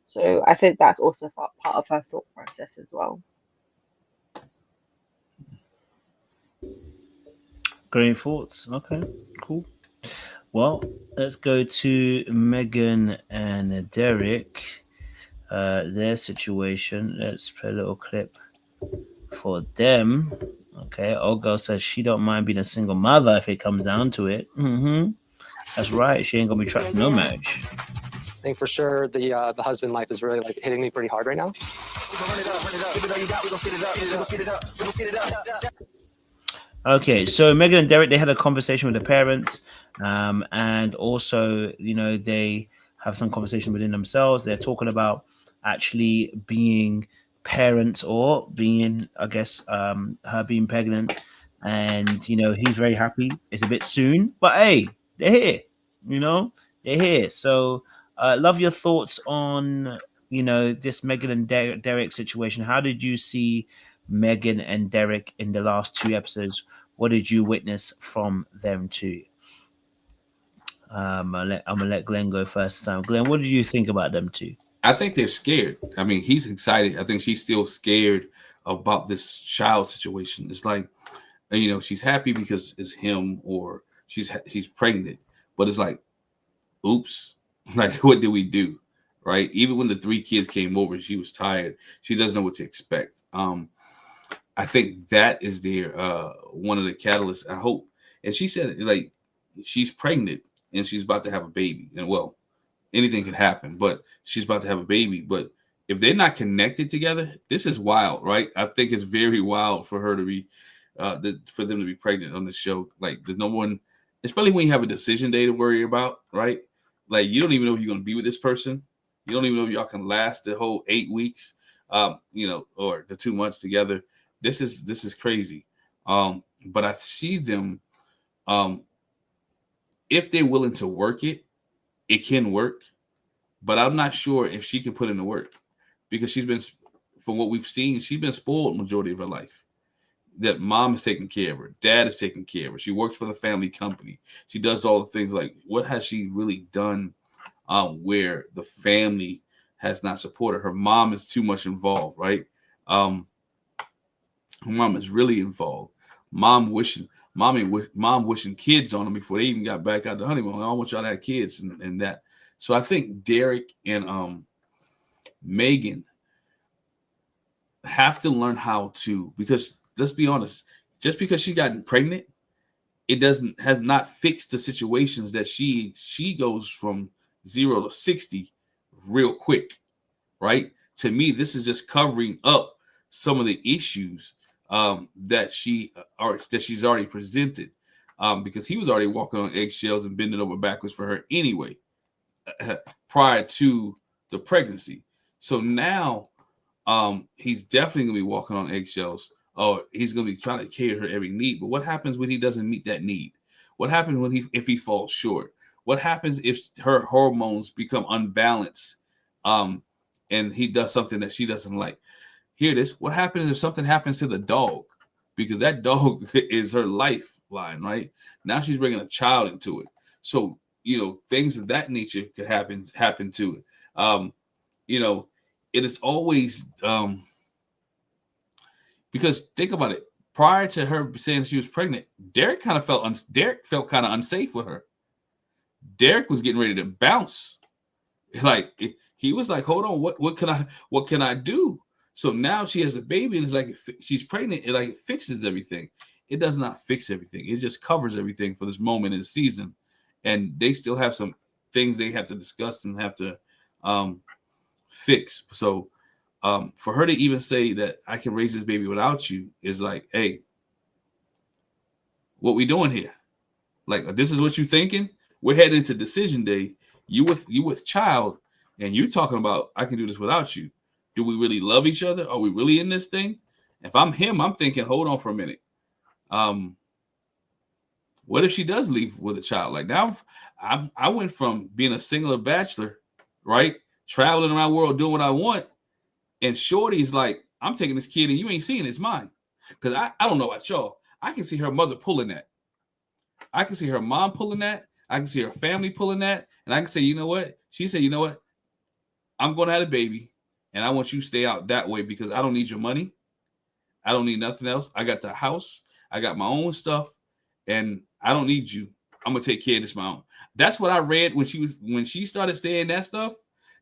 So I think that's also part of her thought process as well. Green thoughts. Okay, cool. Well, let's go to Megan and Derek. Their situation. Let's play a little clip for them. Okay, old girl says she don't mind being a single mother if it comes down to it. That's right. She ain't gonna be trapped in no marriage. I think for sure the husband life is really like hitting me pretty hard right now. Okay, so Megan and Derek, they had a conversation with the parents, and also, they have some conversation within themselves. They're talking about actually being parents or being, I guess, her being pregnant, and he's very happy. It's a bit soon, but hey, they're here. You know, they're here. So, love your thoughts on this Megan and Derek situation. How did you see Megan and Derek in the last two episodes? What did you witness from them two? I'm gonna let Glenn go first this time. Glenn, what did you think about them two? I think they're scared. I mean, he's excited. I think she's still scared about this child situation. It's like, she's happy because it's him, or she's pregnant, but it's like, oops, like what did we do, right? Even when the three kids came over, she was tired. She doesn't know what to expect. I think that is their one of the catalysts. I hope. And she said, like, she's pregnant and she's about to have a baby. And well, anything could happen, but she's about to have a baby. But if they're not connected together, this is wild, right? I think it's very wild for her to be, for them to be pregnant on the show. Like, there's no one, especially when you have a decision day to worry about, right? Like, you don't even know if you're going to be with this person. You don't even know if y'all can last the whole 8 weeks, or the 2 months together. This is crazy. But I see them, if they're willing to work it, it can work. But I'm not sure if she can put in the work, because she's been, from what we've seen, she's been spoiled majority of her life. That mom is taking care of her, dad is taking care of her. She works for the family company. She does all the things. Like, what has she really done where the family has not supported her? Mom is too much involved, right? Mom is really involved. Mom wishing kids on them before they even got back out the honeymoon. I don't want y'all to have kids and that. So I think Derek and Megan have to learn how to, because let's be honest, just because she got pregnant, it has not fixed the situations that she goes from 0 to 60 real quick, right? To me, this is just covering up some of the issues that she's already presented, because he was already walking on eggshells and bending over backwards for her anyway, prior to the pregnancy. So now he's definitely gonna be walking on eggshells, or he's gonna be trying to cater her every need. But what happens when he doesn't meet that need? What happens if he falls short? What happens if her hormones become unbalanced, and he does something that she doesn't like? Hear this. What happens if something happens to the dog? Because that dog is her lifeline, right? Now she's bringing a child into it. So, things of that nature could happen to it. It is always, because think about it. Prior to her saying she was pregnant, Derek felt kind of unsafe with her. Derek was getting ready to bounce. Like, he was like, hold on, what can I do? So now she has a baby, and it's like she's pregnant. It fixes everything. It does not fix everything. It just covers everything for this moment in the season, and they still have some things they have to discuss and have to fix. So for her to even say that I can raise this baby without you is like, hey, what we doing here? Like, this is what you thinking? We're heading into decision day. You with child, and you talking about I can do this without you. Do we really love each other? Are we really in this thing? If I'm him, I'm thinking, hold on for a minute. What if she does leave with a child? Like, now I went from being a single bachelor, right? Traveling around the world doing what I want. And Shorty's like, I'm taking this kid and you ain't seeing it's mine. Because I don't know about y'all. I can see her mother pulling that. I can see her mom pulling that. I can see her family pulling that. And I can say, you know what? She said, you know what? I'm going to have a baby. And I want you to stay out that way because I don't need your money. I don't need nothing else. I got the house. I got my own stuff. And I don't need you I'm gonna take care of this my own. That's what I read when she started saying that stuff.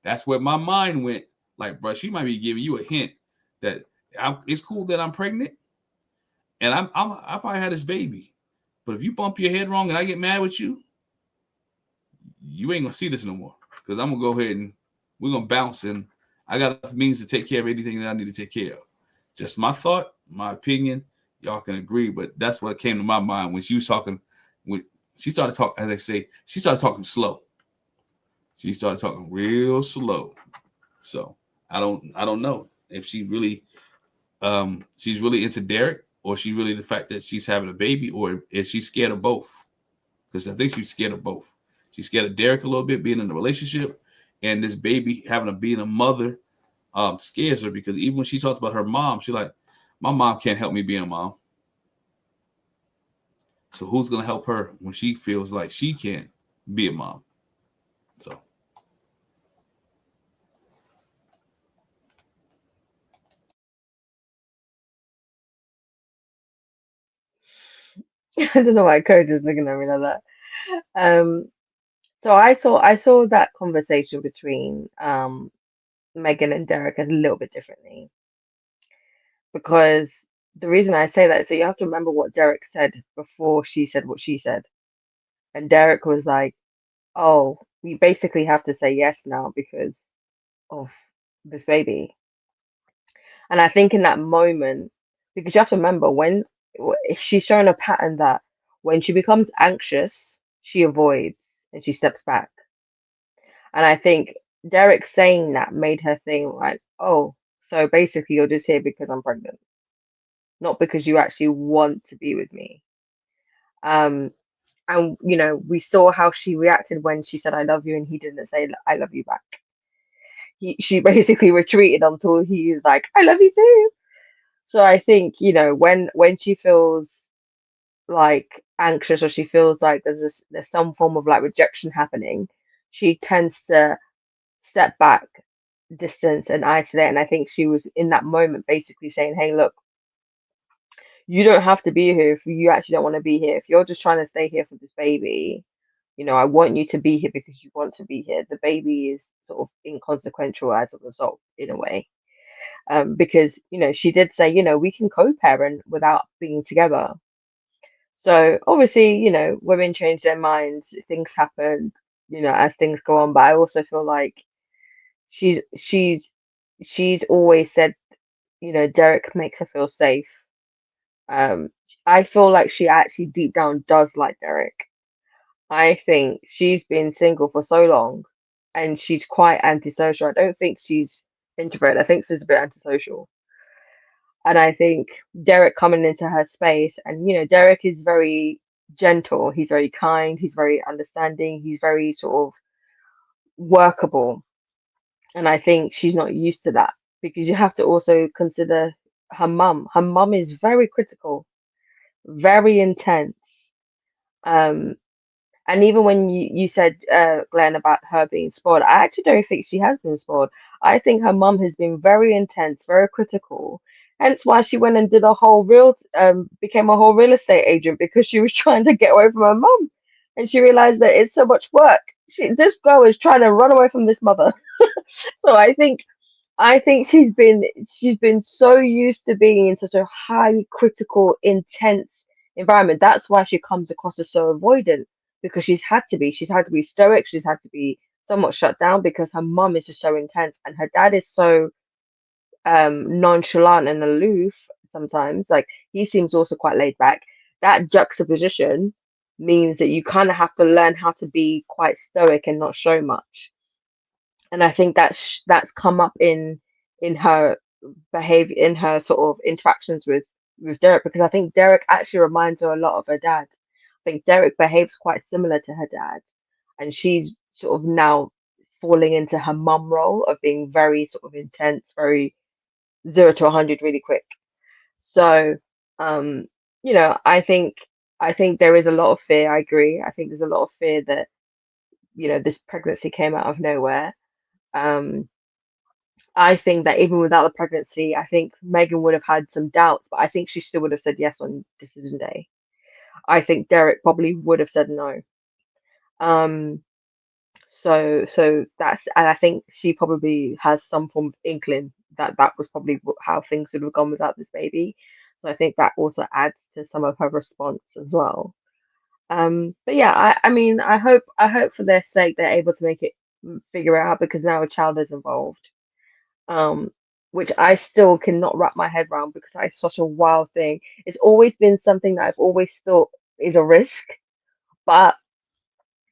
That's where my mind went. Like, bro, she might be giving you a hint that it's cool that I'm pregnant and I probably had this baby. But if you bump your head wrong and I get mad with you, you ain't gonna see this no more. Because I'm gonna go ahead and we're gonna bounce, and I got enough means to take care of anything that I need to take care of. Just my thought, my opinion. Y'all can agree, but that's what came to my mind when she was talking. When she started talking, as I say, she started talking slow. She started talking real slow. So I don't know if she's really into Derek, or she really the fact that she's having a baby, or is she scared of both? Because I think she's scared of both. She's scared of Derek a little bit being in the relationship, and this baby being a mother scares her, because even when she talks about her mom, she's like, my mom can't help me being a mom. So who's gonna help her when she feels like she can't be a mom? So I don't know why Coach is looking at me like that. Um, so I saw that conversation between Megan and Derek a little bit differently, because the reason I say that, so you have to remember what Derek said before she said what she said. And Derek was like, "Oh, we basically have to say yes now because of this baby." And I think in that moment, because you have to remember when she's showing a pattern that when she becomes anxious, she avoids and she steps back. And I think Derek saying that made her think like, "Oh, so basically you're just here because I'm pregnant, not because you actually want to be with me." Um, and we saw how she reacted when she said "I love you" and he didn't say "I love you" back. She basically retreated until he's like "I love you too." So I think when she feels like anxious, or she feels like there's some form of like rejection happening, she tends to step back, distance, and isolate. And I think she was in that moment basically saying, "Hey, look, you don't have to be here if you actually don't want to be here. If you're just trying to stay here for this baby, I want you to be here because you want to be here. The baby is sort of inconsequential as a result, in a way." Because she did say, we can co-parent without being together. So obviously, women change their minds, things happen, as things go on. But I also feel like she's she's she's always said, Derek makes her feel safe. Um, I feel like she actually deep down does like Derek. I think she's been single for so long and she's quite antisocial. I don't think she's introverted. I think she's a bit antisocial. And I think Derek coming into her space, and Derek is very gentle, he's very kind, he's very understanding, he's very sort of workable. And I think she's not used to that, because you have to also consider her mum. Her mum is very critical, very intense. Um, And even when you said, Glenn, about her being spoiled, I actually don't think she has been spoiled. I think her mum has been very intense, very critical. Hence why she went and did became a whole real estate agent, because she was trying to get away from her mum. And she realized that it's so much work. This girl is trying to run away from this mother. So I think she's been so used to being in such a highly critical, intense environment. That's why she comes across as so avoidant, because she's had to be. She's had to be stoic. She's had to be somewhat shut down because her mum is just so intense, and her dad is so nonchalant and aloof sometimes. Like, he seems also quite laid back. That juxtaposition means that you kind of have to learn how to be quite stoic and not show much. And I think that's come up in her behavior, in her sort of interactions with Derek, because I think Derek actually reminds her a lot of her dad. I think Derek behaves quite similar to her dad, and she's sort of now falling into her mum role of being very sort of intense, very 0 to 100 really quick. So, um, I think there is a lot of fear. I agree. I think there's a lot of fear that this pregnancy came out of nowhere. Um, I think that even without the pregnancy, I think Megan would have had some doubts, but I think she still would have said yes on decision day. I think Derek probably would have said no. So that's, and I think she probably has some form of inkling that that was probably how things would have gone without this baby. So I think that also adds to some of her response as well. But yeah, I mean, I hope for their sake they're able to make it, figure it out, because now a child is involved. Um, which I still cannot wrap my head around, because that is such a wild thing. It's always been something that I've always thought is a risk, but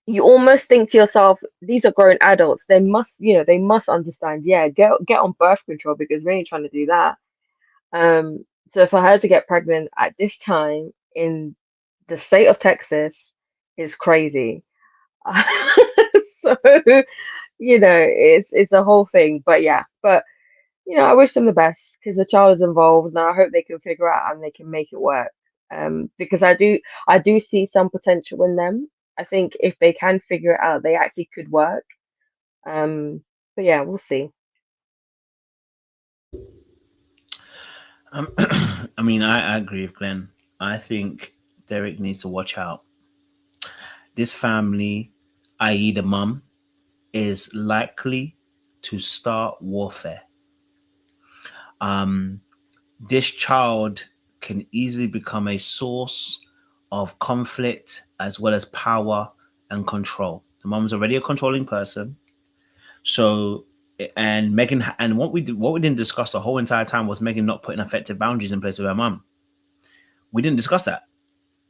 you almost think to yourself, these are grown adults. They must, they must understand. Yeah, get on birth control, because we ain't trying to do that. So for her to get pregnant at this time in the state of Texas is crazy. So, it's a whole thing. But yeah, but I wish them the best, because the child is involved, and I hope they can figure out and they can make it work. Because I do see some potential in them. I think if they can figure it out, they actually could work. Um, but yeah, we'll see. I mean, I agree with Glenn. I think Derek needs to watch out. This family, i.e., the mum, is likely to start warfare. Um, this child can easily become a source of conflict as well as power and control. The mom's already a controlling person. So, and Megan, and what we didn't discuss the whole entire time was Megan not putting effective boundaries in place with her mom. We didn't discuss that,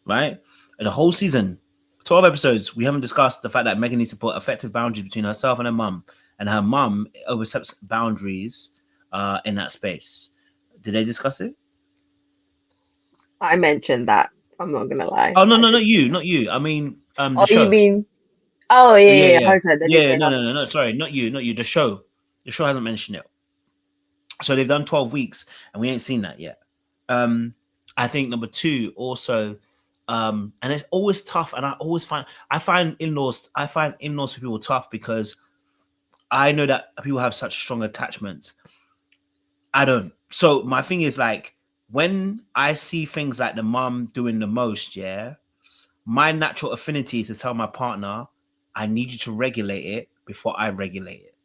right? And the whole season, 12 episodes, we haven't discussed the fact that Megan needs to put effective boundaries between herself and her mum oversteps boundaries in that space. Did they discuss it? I mentioned that. I'm not gonna lie. Oh no, I no, did. not you. I mean, Oh, the you show. mean? Oh, yeah, Yeah, yeah, yeah. yeah, Okay, they didn't yeah. say No, no, nothing. no, no. Sorry, not you, not you. The show hasn't mentioned it. So they've done 12 weeks, and we ain't seen that yet. Um, I think number two also, and it's always tough. And I find in-laws for people tough, because I know that people have such strong attachments. I don't. So my thing is, like, when I see things like the mom doing the most, yeah, my natural affinity is to tell my partner, I need you to regulate it before I regulate it.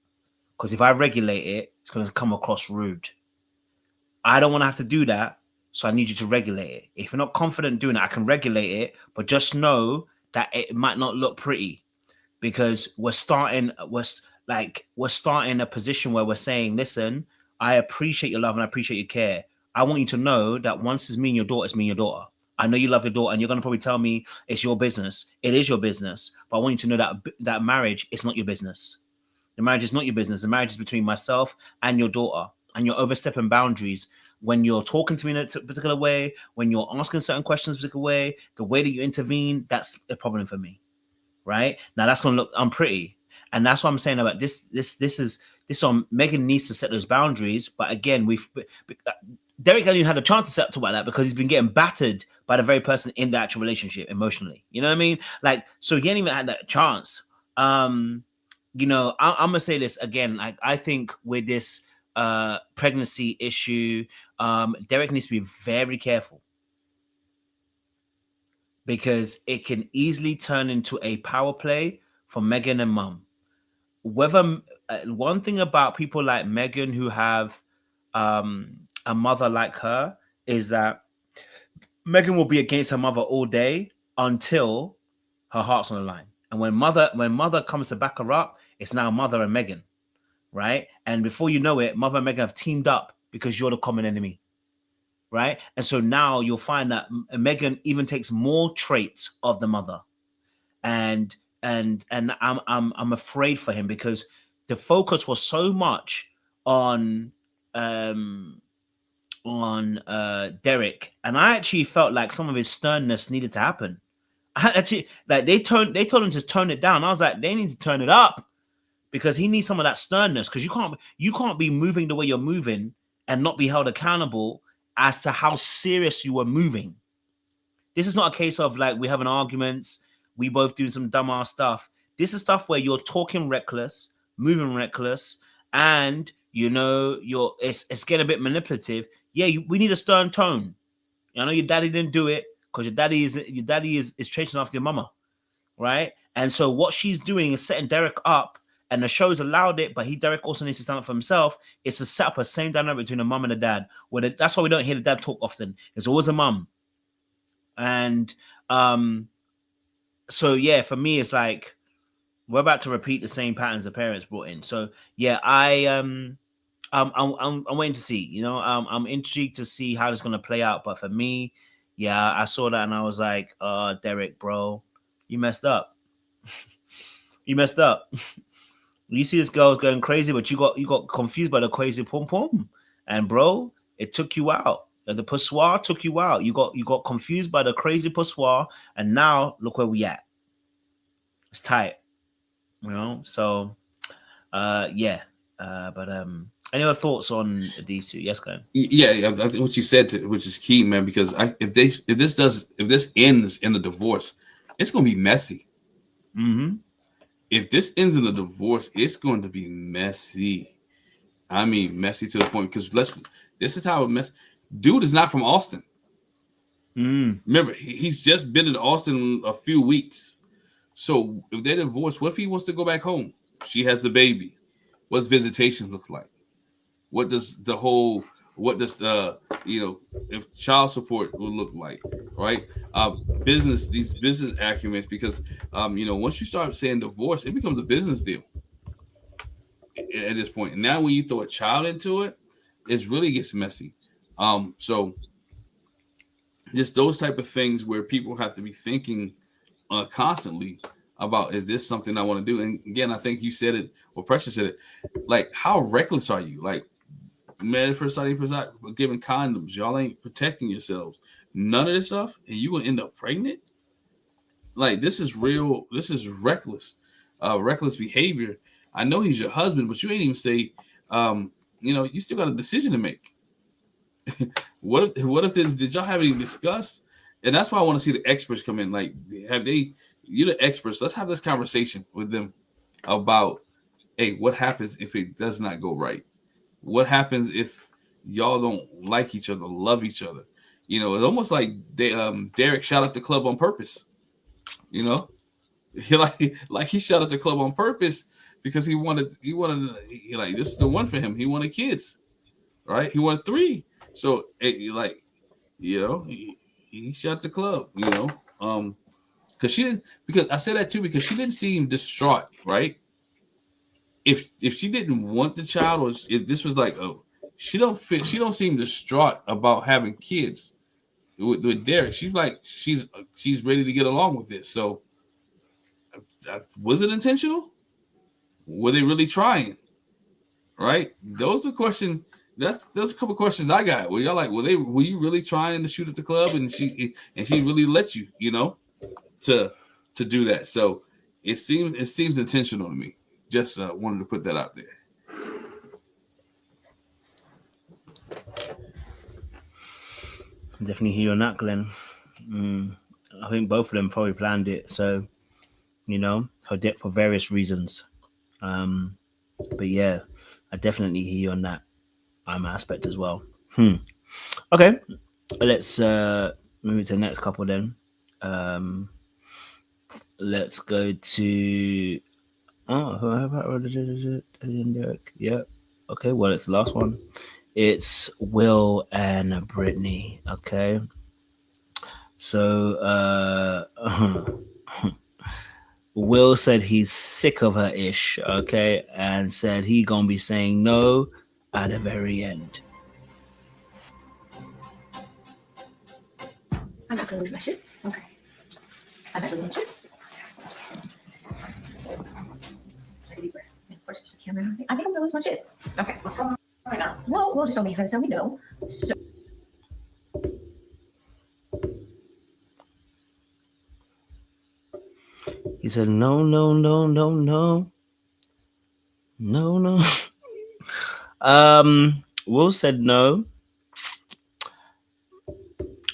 Because if I regulate it, it's going to come across rude. I don't want to have to do that. So I need you to regulate it. If you're not confident doing it, I can regulate it, but just know that it might not look pretty, because we're starting a position where we're saying, listen, I appreciate your love and I appreciate your care. I want you to know that once it's me and your daughter, it's me and your daughter. I know you love your daughter, and you're going to probably tell me it's your business. It is your business, but I want you to know that marriage is not your business. The marriage is not your business. The marriage is between myself and your daughter. And you're overstepping boundaries when you're talking to me in a particular way, when you're asking certain questions a particular way, the way that you intervene, that's a problem for me. Right? Now that's gonna look unpretty. And that's what I'm saying about this on Megan needs to set those boundaries. But again, Derek hasn't even had a chance to set up to about that, because he's been getting battered by the very person in the actual relationship emotionally. You know what I mean? Like, so he ain't even had that chance. I'm gonna say this again. Like, I think with this pregnancy issue, Derek needs to be very careful, because it can easily turn into a power play for Megan and mum. Whether one thing about people like Megan who have a mother like her is that Megan will be against her mother all day until her heart's on the line. And when mother comes to back her up, it's now mother and Megan, right? And before you know it, mother and Megan have teamed up because you're the common enemy, right? And so now you'll find that Megan even takes more traits of the mother, and I'm afraid for him, because the focus was so much on um Derek, and I actually felt like some of his sternness needed to happen. I actually, like, they told him to tone it down. I was like, they need to turn it up, because he needs some of that sternness, because you can't be moving the way you're moving and not be held accountable as to how serious you were moving. This is not a case of like we having arguments, we both doing some dumbass stuff. This is stuff where you're talking reckless, moving reckless, and it's getting a bit manipulative. Yeah, we need a stern tone. I know your daddy didn't do it because your daddy is chasing after your mama, right? And so what she's doing is setting Derek up, and the show's allowed it, but Derek also needs to stand up for himself. It's to set up a same dynamic between a mum and a dad. That's why we don't hear the dad talk often. There's always a mum. And so yeah, for me, it's like we're about to repeat the same patterns the parents brought in. So yeah, I'm waiting to see. You know, I'm intrigued to see how it's gonna play out. But for me, yeah, I saw that and I was like, Derek, bro, you messed up. You messed up. You see this girl's going crazy, but you got confused by the crazy pom pom, and bro, it took you out. The poussoir took you out. You got confused by the crazy poussoir, and now look where we at. It's tight, you know. So, yeah. But any other thoughts on these two? Yes, Glenn. Yeah, I think what you said, which is key, man. Because if this ends in a divorce, it's gonna be messy. Mm-hmm. If this ends in a divorce, it's going to be messy. I mean, messy to the point because this is how it mess. Dude is not from Austin. Remember, he's just been in Austin a few weeks. So if they're divorced, what if he wants to go back home? She has the baby. What's visitation look like? What does if child support will look like, right? These business acumens, because once you start saying divorce, it becomes a business deal at this point. And now when you throw a child into it, it really gets messy. So just those type of things where people have to be thinking constantly about, is this something I want to do? And again, I think you said it, or Precious said it, like, how reckless are you? Like, married at first sight, giving condoms, y'all ain't protecting yourselves, none of this stuff, and you gonna end up pregnant? Like, this is real. This is reckless behavior. I know he's your husband, but you ain't even say, you still got a decision to make. What if did y'all have any discuss? And that's why I want to see the experts come in. Like, you're the experts. Let's have this conversation with them about, hey, what happens if it does not go right? What happens if y'all don't like each other, love each other? It's almost like Derek shot at the club on purpose. He shot at the club on purpose because he wanted this is the one for him. He wanted kids, right? He wanted 3. So he shot the club, because I say that too, because she didn't seem distraught, right? If she didn't want the child, or if this was like, she don't seem distraught about having kids with Derek. She's like, she's ready to get along with this. So was it intentional? Were they really trying? Right? Those are questions. There's a couple questions I got. Were y'all like, were you really trying to shoot at the club, and she really let you, to do that? So it seems intentional to me. Just wanted to put that out there. Definitely hear you on that, Glenn. I think both of them probably planned it. So, for various reasons. But yeah, I definitely hear you on that aspect as well. Okay, let's move to the next couple then. Let's go to yeah. Okay, well, it's the last one. It's Will and Brittany. Okay, so Will said he's sick of her ish. Okay, and said he gonna be saying no at the very end. I'm not gonna lose my shit. Okay. I'm not gonna lose shit. Take a deep breath. Of course, there's a camera. I think I'm gonna lose my shit. Okay, let's go right now. No, Will just told me he's gonna tell me no. So he said no. Will said no.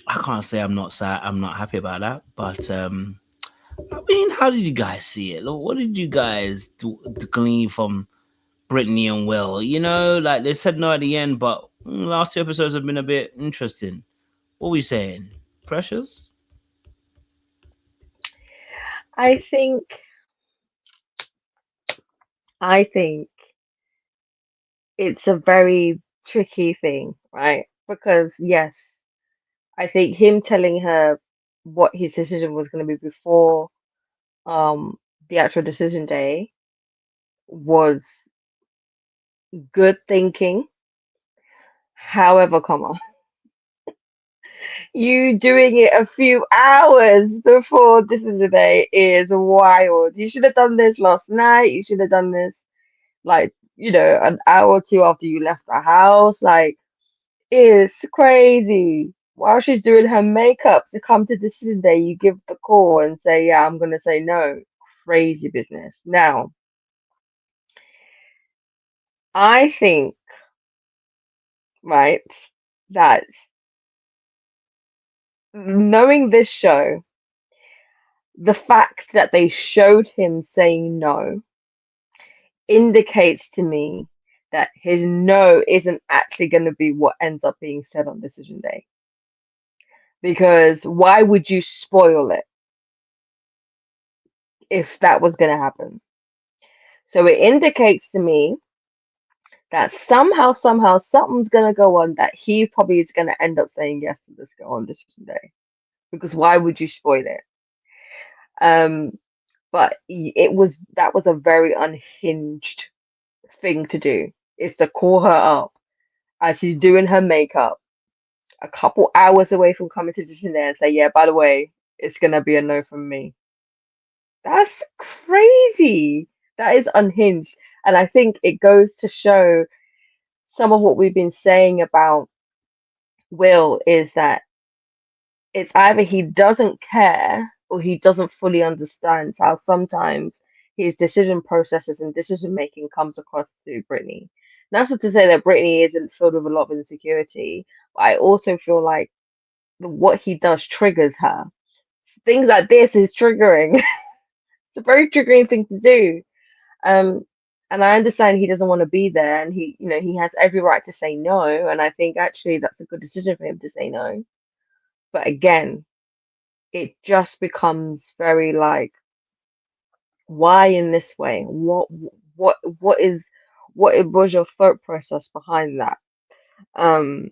I can't say I'm not sad. I'm not happy about that. But I mean, how did you guys see it? What did you guys glean from Brittany and Will? Like they said no at the end, but last 2 episodes have been a bit interesting. What are we saying? Precious? I think I think it's a very tricky thing, right? Because yes, I think him telling her what his decision was going to be before um the actual decision day was good thinking. However, you doing it a few hours before decision day is wild. You should have done this last night. You should have done this like, an hour or two after you left the house. Like, it's crazy. While she's doing her makeup to come to decision day, you give the call and say, yeah, I'm gonna say no. Crazy business. Now, I think, right, that knowing this show, the fact that they showed him saying no indicates to me that his no isn't actually going to be what ends up being said on decision day. Because why would you spoil it if that was going to happen? So it indicates to me that somehow, something's going to go on that he probably is going to end up saying yes to this girl on decision day. Because why would you spoil it? Um, but that was a very unhinged thing to do, is to call her up as she's doing her makeup a couple hours away from coming to decision day and say, yeah, by the way, it's gonna be a no from me. That's crazy. That is unhinged. And I think it goes to show some of what we've been saying about Will is that it's either he doesn't care or he doesn't fully understand how sometimes his decision processes and decision making comes across to Brittany. That's not to say that Brittany isn't filled with a lot of insecurity, but I also feel like what he does triggers her. Things like this is triggering. It's a very triggering thing to do. Um, and I understand he doesn't want to be there, and he has every right to say no. And I think actually that's a good decision for him to say no. But again, it just becomes very like, why in this way? What is was your thought process behind that? Um,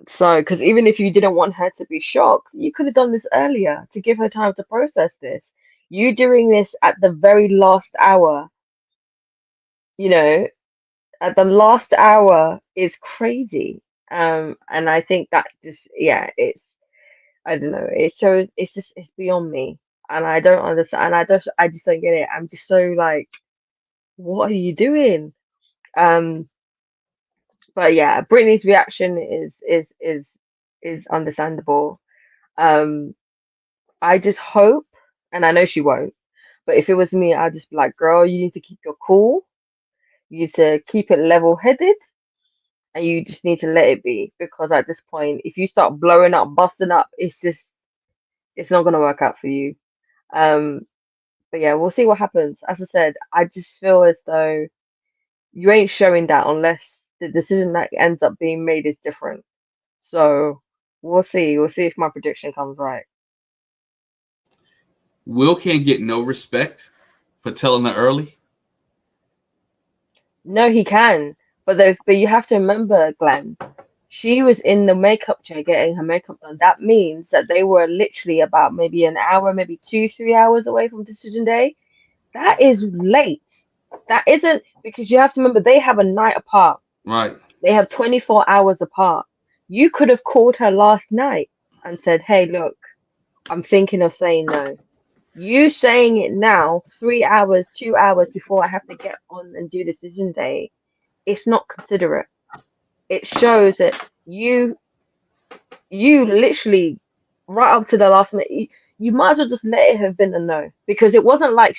so because even if you didn't want her to be shocked, you could have done this earlier to give her time to process this. You doing this at the very last hour, you know, at the last hour is crazy. And I think that just, yeah, I don't know. It shows it's beyond me, and I don't understand. And I just don't get it. I'm just so like, what are you doing? Um, but yeah, Britney's reaction is understandable. Um, I just hope, and I know she won't, but if it was me, I'd just be like, girl, you need to keep your cool. You need to keep it level-headed, and you just need to let it be. Because at this point, if you start blowing up, busting up, it's not gonna work out for you. Um, but yeah, we'll see what happens. As I said, I just feel as though you ain't showing that unless the decision that ends up being made is different. So we'll see. We'll see if my prediction comes right. Will can't get no respect for telling her early. No, he can, but you have to remember, Glenn, she was in the makeup chair getting her makeup done. That means that they were literally about maybe an hour, maybe 2, 3 hours away from decision day. That is late. That isn't because you have to remember they have a night apart. Right. They have 24 hours apart. You could have called her last night and said, hey, look, I'm thinking of saying no. You saying it now, 3 hours, 2 hours before I have to get on and do decision day, it's not considerate. It shows that you literally right up to the last minute, you might as well just let it have been a no, because it wasn't like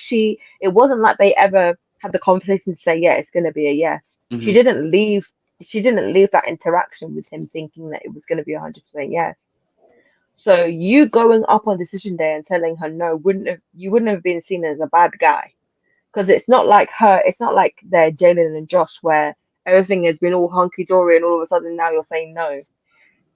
they ever had the conversation to say, yeah, it's going to be a yes. Mm-hmm. She didn't leave that interaction with him thinking that it was going to be 100% yes. So you going up on decision day and telling her no you wouldn't have been seen as a bad guy, because it's not like they're Jalen and Josh where everything has been all hunky dory and all of a sudden now you're saying no.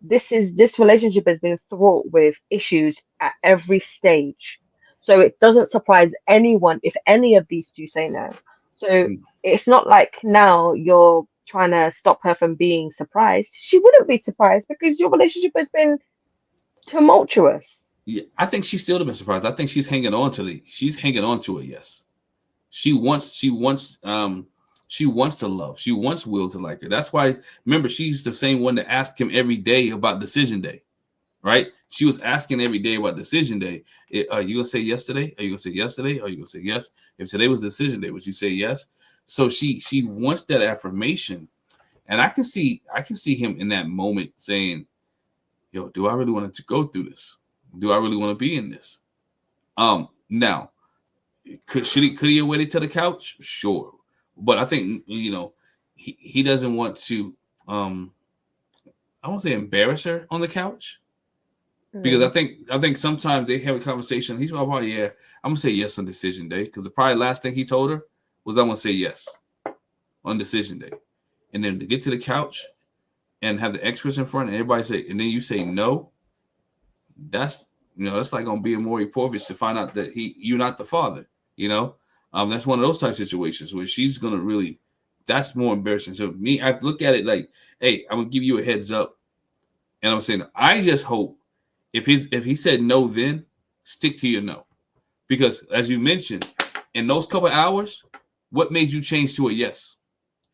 This relationship has been fraught with issues at every stage. So it doesn't surprise anyone if any of these two say no. So it's not like now you're trying to stop her from being surprised. She wouldn't be surprised because your relationship has been tumultuous. Yeah, I think she's still been surprised. I think she's hanging on to a yes. She wants to love. She wants Will to like her. That's why, remember, she's the same one that asked him every day about decision day, right? She was asking every day about decision day. Are you gonna say yes today? Are you gonna say yes today? Are you gonna say yes? If today was decision day, would you say yes? So she wants that affirmation, and I can see him in that moment saying, "Yo, do I really want to go through this? Do I really want to be in this?" Now, could he have waited to the couch? Sure, but I think he doesn't want to. I won't say embarrass her on the couch, because I think sometimes they have a conversation. He's like, "Oh yeah, I'm gonna say yes on decision day," because the probably last thing he told her was, "I'm gonna say yes on decision day," and then to get to the couch and have the experts in front and everybody say, and then you say no. That's that's like on being Maury Povich to find out that you're not the father. That's one of those type of situations where she's gonna really. That's more embarrassing. So me, I look at it like, hey, I'm gonna give you a heads up, and I'm saying I just hope if he said no, then stick to your no, because as you mentioned, in those couple hours, what made you change to a yes?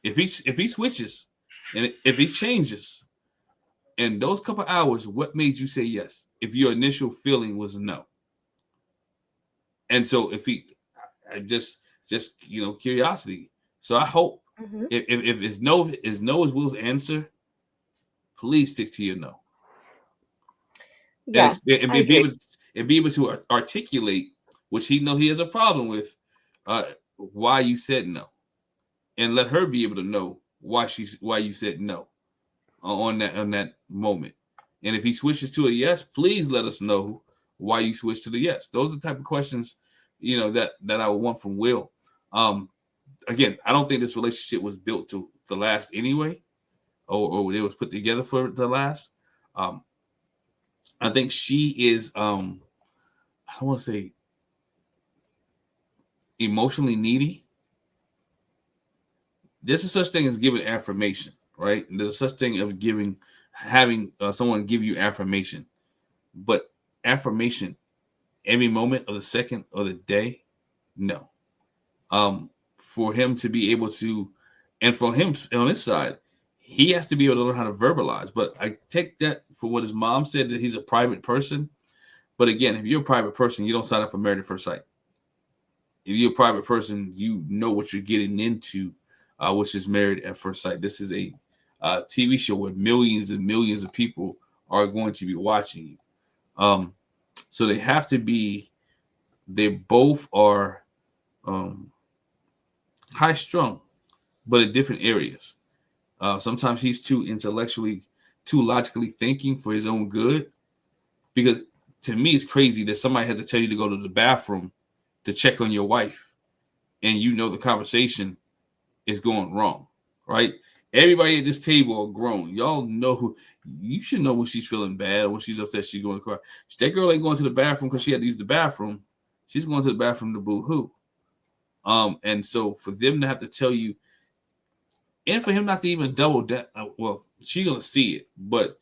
If he switches, and if he changes, in those couple hours, what made you say yes? If your initial feeling was no, and so if he, I just curiosity. So I hope if his no is Will's answer, please stick to your no, Yeah, and I agree. be able to articulate, which he has a problem with, why you said no, and let her be able to know why you said no on that moment. And if he switches to a yes, please let us know why you switched to the yes. Those are the type of questions, that I would want from Will. Again, I don't think this relationship was built to last anyway, or it was put together for the last. I think she is, I want to say, emotionally needy. There's a such thing as giving affirmation, right? And there's a such thing of having someone give you affirmation, but affirmation every moment of the second or the day, no. For him to be able to, and for him on his side, he has to be able to learn how to verbalize. But I take that for what his mom said, that he's a private person. But again, if you're a private person, you don't sign up for Married at First Sight. If you're a private person, you know what you're getting into, which is Married at First Sight. This is a TV show where millions and millions of people are going to be watching you. So they have to be. They both are high strung, but in different areas. Sometimes he's too logically thinking for his own good. Because to me, it's crazy that somebody has to tell you to go to the bathroom to check on your wife, and the conversation is going wrong, right? Everybody at this table are grown. Y'all know you should know when she's feeling bad or when she's upset. She's going to cry. That girl ain't going to the bathroom because she had to use the bathroom. She's going to the bathroom to boo-hoo. And so for them to have to tell you, and for him not to even double down, well, she's gonna see it, but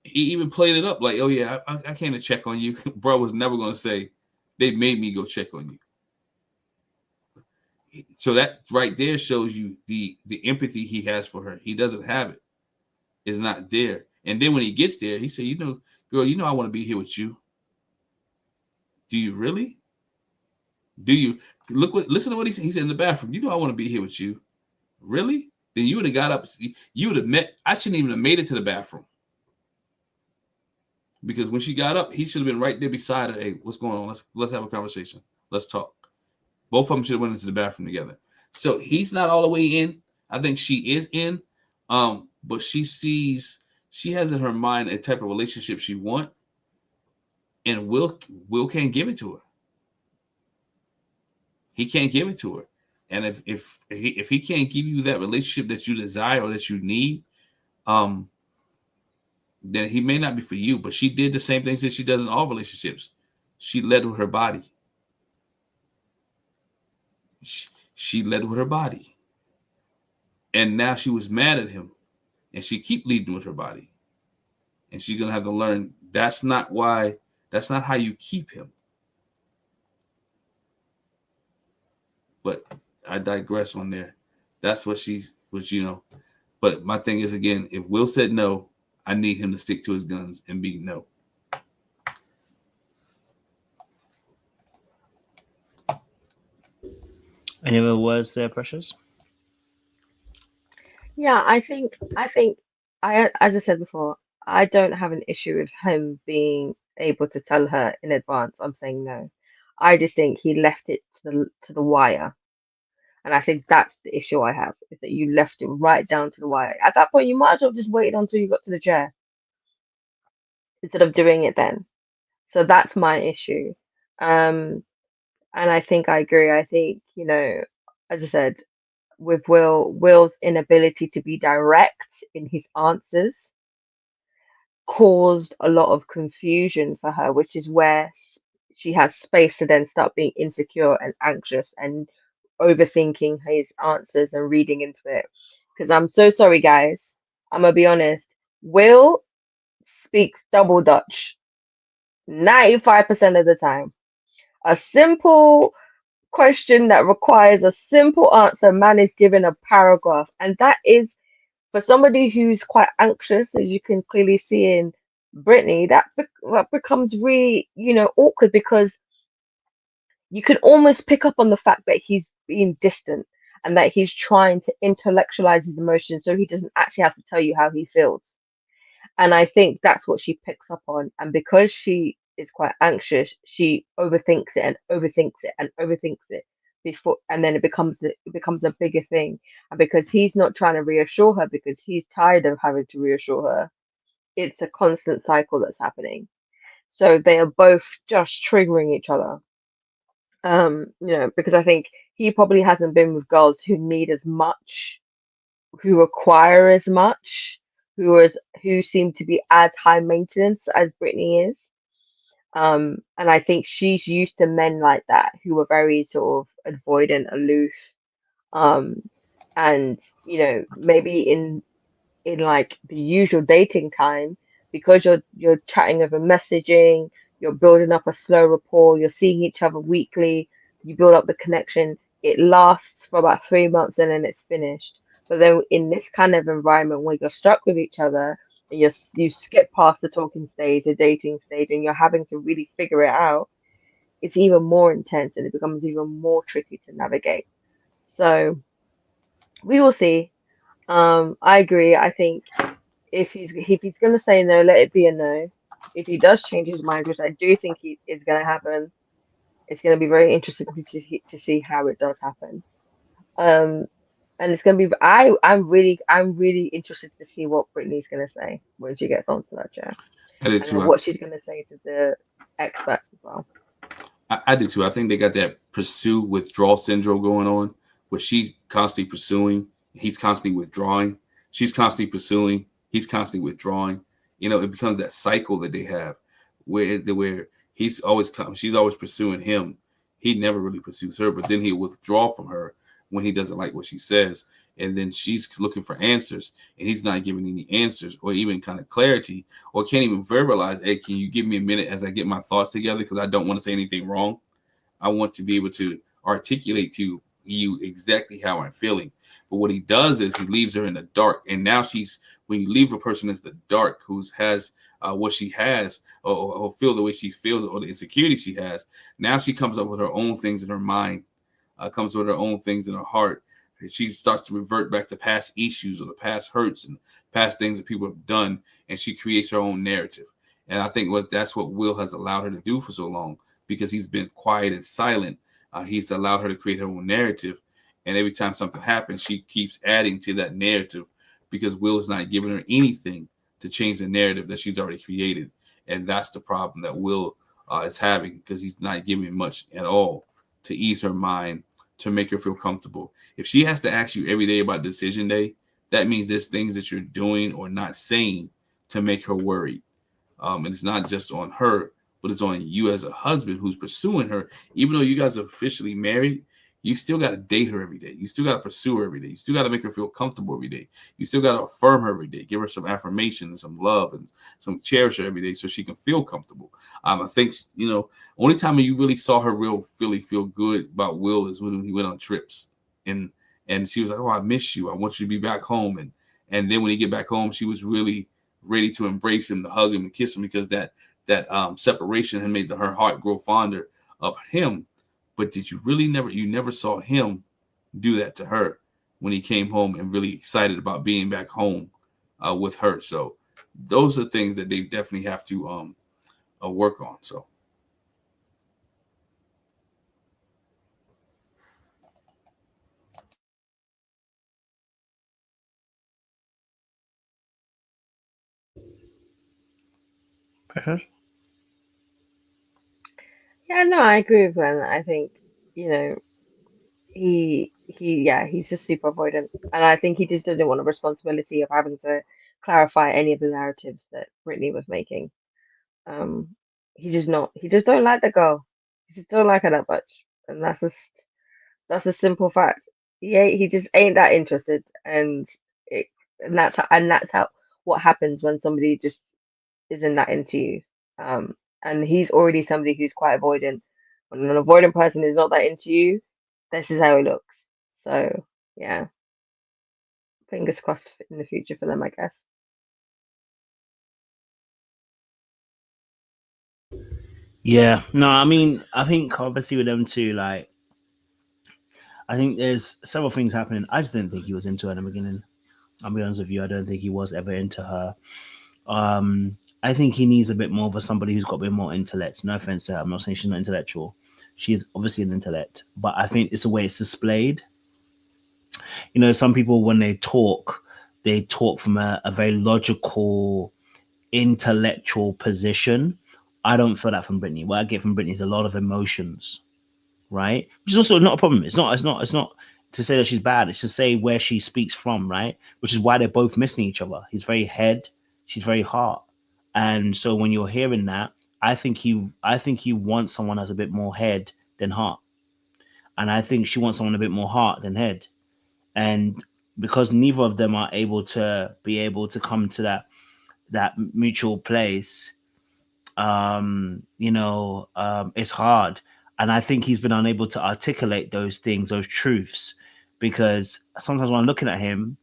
he even played it up like, "Oh yeah, I came to check on you." Bro was never gonna say, "They made me go check on you." So that right there shows you the empathy he has for her. He doesn't have it. It's not there. And then when he gets there, he said, "Girl, I want to be here with you. Do you really? Do you listen to what he said? He said in the bathroom, I want to be here with you. Really? Then you would have got up. You would have met. I shouldn't even have made it to the bathroom. Because when she got up, he should have been right there beside her. Hey, what's going on? Let's have a conversation. Let's talk. Both of them should have went into the bathroom together. So he's not all the way in. I think she is in. But she has in her mind a type of relationship she wants. And Will can't give it to her. He can't give it to her. And if he can't give you that relationship that you desire or that you need, then he may not be for you. But she did the same things that she does in all relationships. She led with her body. she led with her body. And now she was mad at him. And she keep leading with her body. And she's going to have to learn that's not how you keep him. But I digress on there. That's what she was, But my thing is, again, if Will said no, I need him to stick to his guns and be no. Any other words there, Precious? Yeah, as I said before, I don't have an issue with him being able to tell her in advance, I'm saying no. I just think he left it to the wire. And I think that's the issue I have, is that you left it right down to the wire. At that point, you might as well just waited until you got to the chair instead of doing it then. So that's my issue. Um, and I think I agree. I think, as I said, with Will's inability to be direct in his answers caused a lot of confusion for her, which is where she has space to then start being insecure and anxious and overthinking his answers and reading into it. Because I'm so sorry, guys. I'm gonna be honest. Will speaks double Dutch 95% of the time. A simple question that requires a simple answer, man is given a paragraph, and that is for somebody who's quite anxious, as you can clearly see in Brittany, that becomes really, awkward because you can almost pick up on the fact that he's being distant and that he's trying to intellectualize his emotions so he doesn't actually have to tell you how he feels. And I think that's what she picks up on. And because she is quite anxious, she overthinks it and overthinks it and overthinks it before, and then it becomes a bigger thing. And because he's not trying to reassure her, because he's tired of having to reassure her, it's a constant cycle that's happening. So they are both just triggering each other. Because I think he probably hasn't been with girls who need as much, who require as much, who seem to be as high maintenance as Brittany is. And I think she's used to men like that who are very sort of avoidant, aloof, um, and maybe in like the usual dating time, because you're chatting over messaging, you're building up a slow rapport, you're seeing each other weekly, you build up the connection. It lasts for about 3 months and then it's finished. But then in this kind of environment where you're stuck with each other and you skip past the talking stage, the dating stage, and you're having to really figure it out, it's even more intense and it becomes even more tricky to navigate. So we will see. I agree. I think if he's gonna say no, let it be a no. If he does change his mind, which I do think he is gonna happen, it's gonna be very interesting to see how it does happen. Um, and it's gonna be I'm really interested to see what Brittany's gonna say when she gets onto that chair, I do and then too. what she's gonna say to the experts as well. I do too. I think they got that pursue withdrawal syndrome going on, where she's constantly pursuing, he's constantly withdrawing. She's constantly pursuing, he's constantly withdrawing. It becomes that cycle that they have, where she's always pursuing him. He never really pursues her, but then he'll withdraw from her when he doesn't like what she says, and then she's looking for answers, and he's not giving any answers or even kind of clarity, or can't even verbalize. Hey, can you give me a minute as I get my thoughts together, because I don't want to say anything wrong. I want to be able to articulate to you exactly how I'm feeling. But what he does is he leaves her in the dark. And now when you leave a person in the dark who has what she has, or feel the way she feels, or the insecurity she has, now she comes up with her own things in her mind, comes with her own things in her heart. She starts to revert back to past issues or the past hurts and past things that people have done, and she creates her own narrative. And I think that's what Will has allowed her to do for so long, because he's been quiet and silent. He's allowed her to create her own narrative. And every time something happens, she keeps adding to that narrative, because Will is not giving her anything to change the narrative that she's already created. And that's the problem that Will is having, because he's not giving much at all to ease her mind, to make her feel comfortable. If she has to ask you every day about decision day, that means there's things that you're doing or not saying to make her worried. And it's not just on her, but it's on you as a husband who's pursuing her. Even though you guys are officially married, you still got to date her every day. You still got to pursue her every day. You still got to make her feel comfortable every day. You still got to affirm her every day, give her some affirmation and some love and some cherish her every day so she can feel comfortable. I think, only time you really saw her really feel good about Will is when he went on trips. And she was like, oh, I miss you. I want you to be back home. And then when he get back home, she was really ready to embrace him, to hug him and kiss him, because that separation had made her heart grow fonder of him. But did you really never saw him do that to her when he came home and really excited about being back home with her? So those are things that they definitely have to work on. So. Yeah, no, I agree with Glenn. I think, you know, he's just super avoidant. And I think he just doesn't want the responsibility of having to clarify any of the narratives that Brittany was making. Um, he just don't like the girl. He just don't like her that much. And that's a simple fact. He just ain't that interested. It, and that's how what happens when somebody just isn't that into you. And he's already somebody who's quite avoidant. When an avoidant person is not that into you, this is how it looks. So yeah, fingers crossed in the future for them, I guess. Yeah, no, I mean, I think obviously with them two, like, I think there's several things happening. I just didn't think he was into her in the beginning. I'll be honest with you, I don't think he was ever into her. I think he needs a bit more of somebody who's got a bit more intellect. No offense to her, I'm not saying she's not intellectual. She is obviously an intellect, but I think it's the way it's displayed. Some people when they talk from a very logical, intellectual position. I don't feel that from Brittany. What I get from Brittany is a lot of emotions, right? Which is also not a problem. It's not to say that she's bad. It's to say where she speaks from, right? Which is why they're both missing each other. He's very head, she's very heart. And so when you're hearing that, I think he wants someone that's a bit more head than heart. And I think she wants someone a bit more heart than head. And because neither of them are able to come to that mutual place, it's hard. And I think he's been unable to articulate those things, those truths, because sometimes when I'm looking at him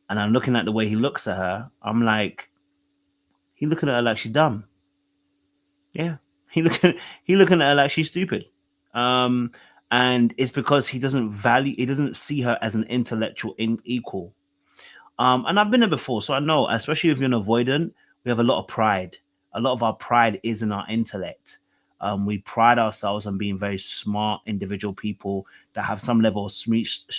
and I'm looking at the way he looks at her, I'm like, he looking at her like she's dumb. Yeah. He looking at her like she's stupid. Um, and it's because he doesn't see her as an intellectual equal. And I've been there before, so I know, especially if you're an avoidant, we have a lot of pride. A lot of our pride is in our intellect. We pride ourselves on being very smart individual people that have some level of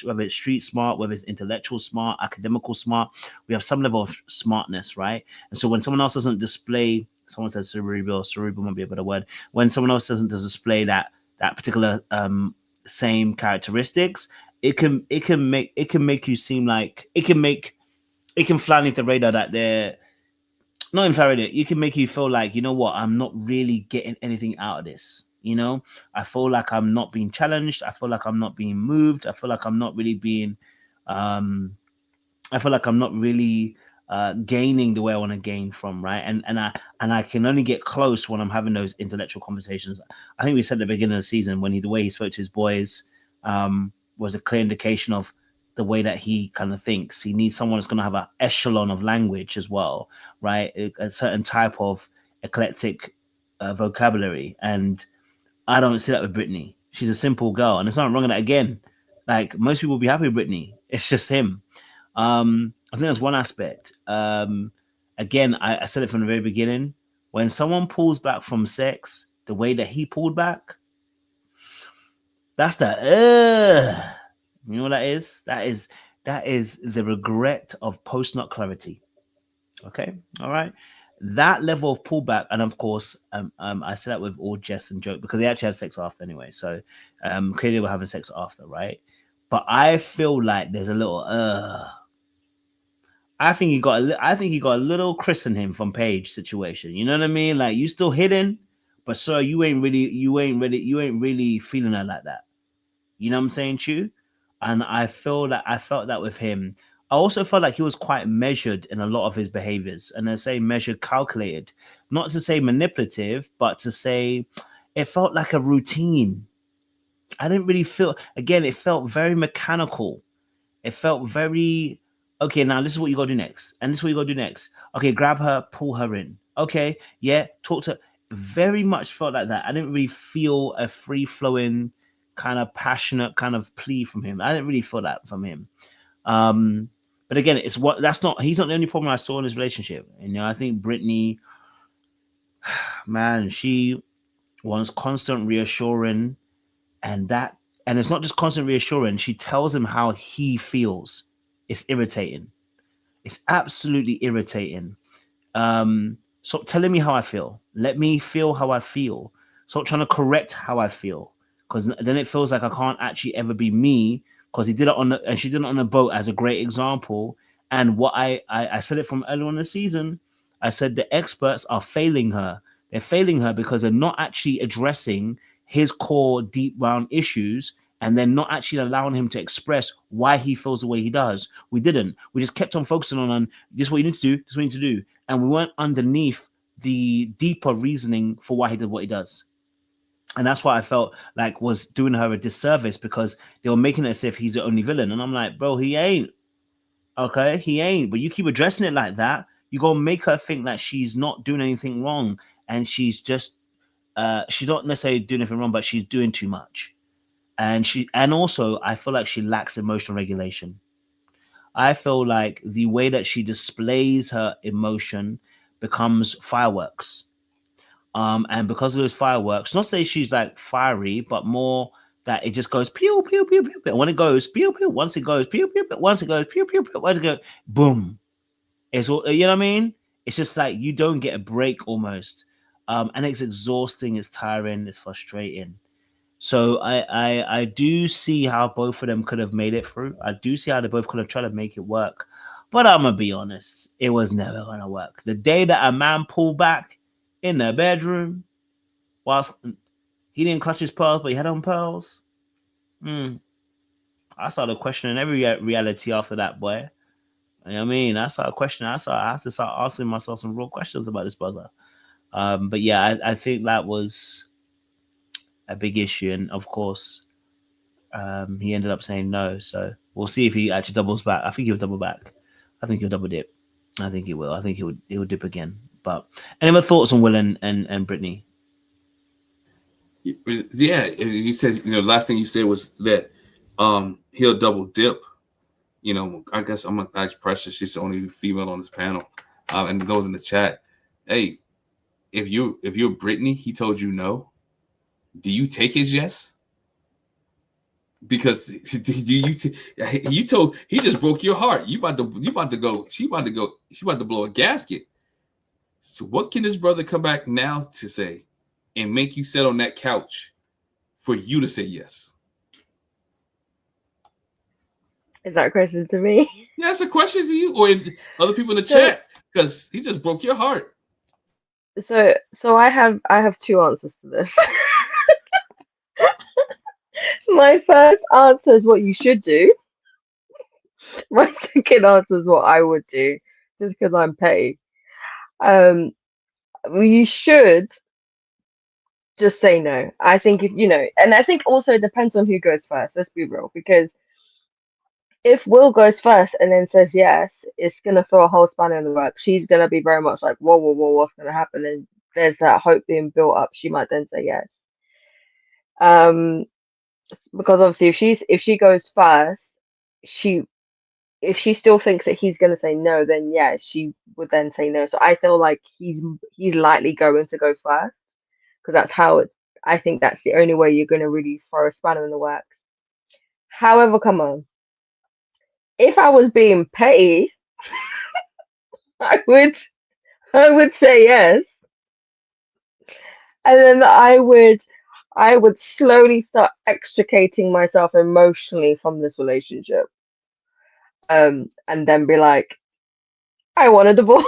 whether it's street smart, whether it's intellectual smart, academical smart. We have some level of smartness, right? And so when someone else doesn't display, someone says cerebral might be a better word. When someone else doesn't display that particular same characteristics, it can make you seem like it can fly underneath the radar that they're not inferior. You can make you feel like, you know what, I'm not really getting anything out of this. I feel like I'm not being challenged. I feel like I'm not being moved. I feel like I'm not really being, I feel like I'm not really gaining the way I want to gain from, right. And I can only get close when I'm having those intellectual conversations. I think we said at the beginning of the season when the way he spoke to his boys was a clear indication of the way that he kind of thinks. He needs someone that's going to have an echelon of language as well, right? A certain type of eclectic vocabulary. And I don't see that with Brittany. She's a simple girl, and there's nothing wrong with that. Again, like most people will be happy with Brittany. It's just him. I think that's one aspect. Again, I said it from the very beginning. When someone pulls back from sex, the way that he pulled back, that's the you know what that is? That is the regret of post nut clarity. Okay, all right. That level of pullback, and of course, I said that with all jest and joke because they actually had sex after anyway. So clearly, we're having sex after, right? But I feel like there's a little I think he got a little Chris in him from Paige situation. You know what I mean? Like you still hidden, but sir, you ain't really feeling her like that. You know what I'm saying, Chu? And I felt that with him. I also felt like he was quite measured in a lot of his behaviors. And I say measured, calculated. Not to say manipulative, but to say it felt like a routine. I didn't really feel, again, it felt very mechanical. It felt very, okay, now this is what you gotta do next. And this is what you gotta do next. Okay, grab her, pull her in. Okay, yeah, talk to her. Very much felt like that. I didn't really feel a free flowing, kind of passionate kind of plea from him. I didn't really feel that from him. Um, but again, it's what that's not he's not the only problem I saw in his relationship. And, you know, I think Brittany, man, she wants constant reassuring, and that and it's not just constant reassuring, she tells him how he feels. It's irritating. It's absolutely irritating. Stop telling me how I feel. Let me feel how I feel. Stop trying to correct how I feel, because then it feels like I can't actually ever be me. Because he did it on the, and she did it on the boat as a great example. And what I said it from earlier in the season. I said the experts are failing her. They're failing her because they're not actually addressing his core deep round issues, and they're not actually allowing him to express why he feels the way he does. We didn't. We just kept on focusing on this is what you need to do, this is what you need to do. And we weren't underneath the deeper reasoning for why he did what he does. And that's what I felt like was doing her a disservice, because they were making it as if he's the only villain. And I'm like, bro, he ain't. Okay, he ain't. But you keep addressing it like that, you're gonna make her think that she's not doing anything wrong, and she's not necessarily doing anything wrong, but she's doing too much. And also I feel like she lacks emotional regulation. I feel like the way that she displays her emotion becomes fireworks. And because of those fireworks, not say she's like fiery, but more that it just goes pew pew pew pew pew. When it goes pew pew, once it goes pew pew pew, once it goes pew pew pew, once it goes boom. It's all, you know what I mean? It's just like you don't get a break almost. And it's exhausting, it's tiring, it's frustrating. So I do see how both of them could have made it through. I do see how they both could have tried to make it work. But I'm gonna be honest, it was never gonna work. The day that a man pulled back in the bedroom whilst he didn't clutch his pearls, but he had on pearls. I started questioning every reality after that, boy. You know what I mean? I started questioning. I have to start asking myself some real questions about this brother. But yeah, I think that was a big issue, and of course, he ended up saying no. So we'll see if he actually doubles back. I think he'll double back. I think he'll double dip. I think he will. I think he would dip again. But any other thoughts on Will and Brittany? Yeah, you said, you know, the last thing you said was that he'll double dip. You know, I guess I'm gonna ask Precious. She's the only female on this panel, and those in the chat. Hey, if you're Brittany, he told you no. Do you take his yes? Because you told he just broke your heart. You about to go. She about to blow a gasket. So what can this brother come back now to say and make you sit on that couch for you to say yes? Is that a question to me? Yeah, that's a question to you or other people in the chat, because he just broke your heart. So I have two answers to this. My first answer is what you should do. My second answer is what I would do, just because I'm petty. Um, you should just say no. I think if you know, and I think also it depends on who goes first. Let's be real, because if Will goes first and then says yes, it's gonna throw a whole spanner in the works. She's gonna be very much like, whoa, whoa, whoa, what's gonna happen? And there's that hope being built up. She might then say yes. Um, because obviously if she goes first, she if she still thinks that he's gonna say no, then yeah, she would then say no. So I feel like he's likely going to go first, because that's how it. I think that's the only way you're gonna really throw a spanner in the works. However, come on. If I was being petty, I would say yes, and then I would slowly start extricating myself emotionally from this relationship, and then be like, I want a divorce.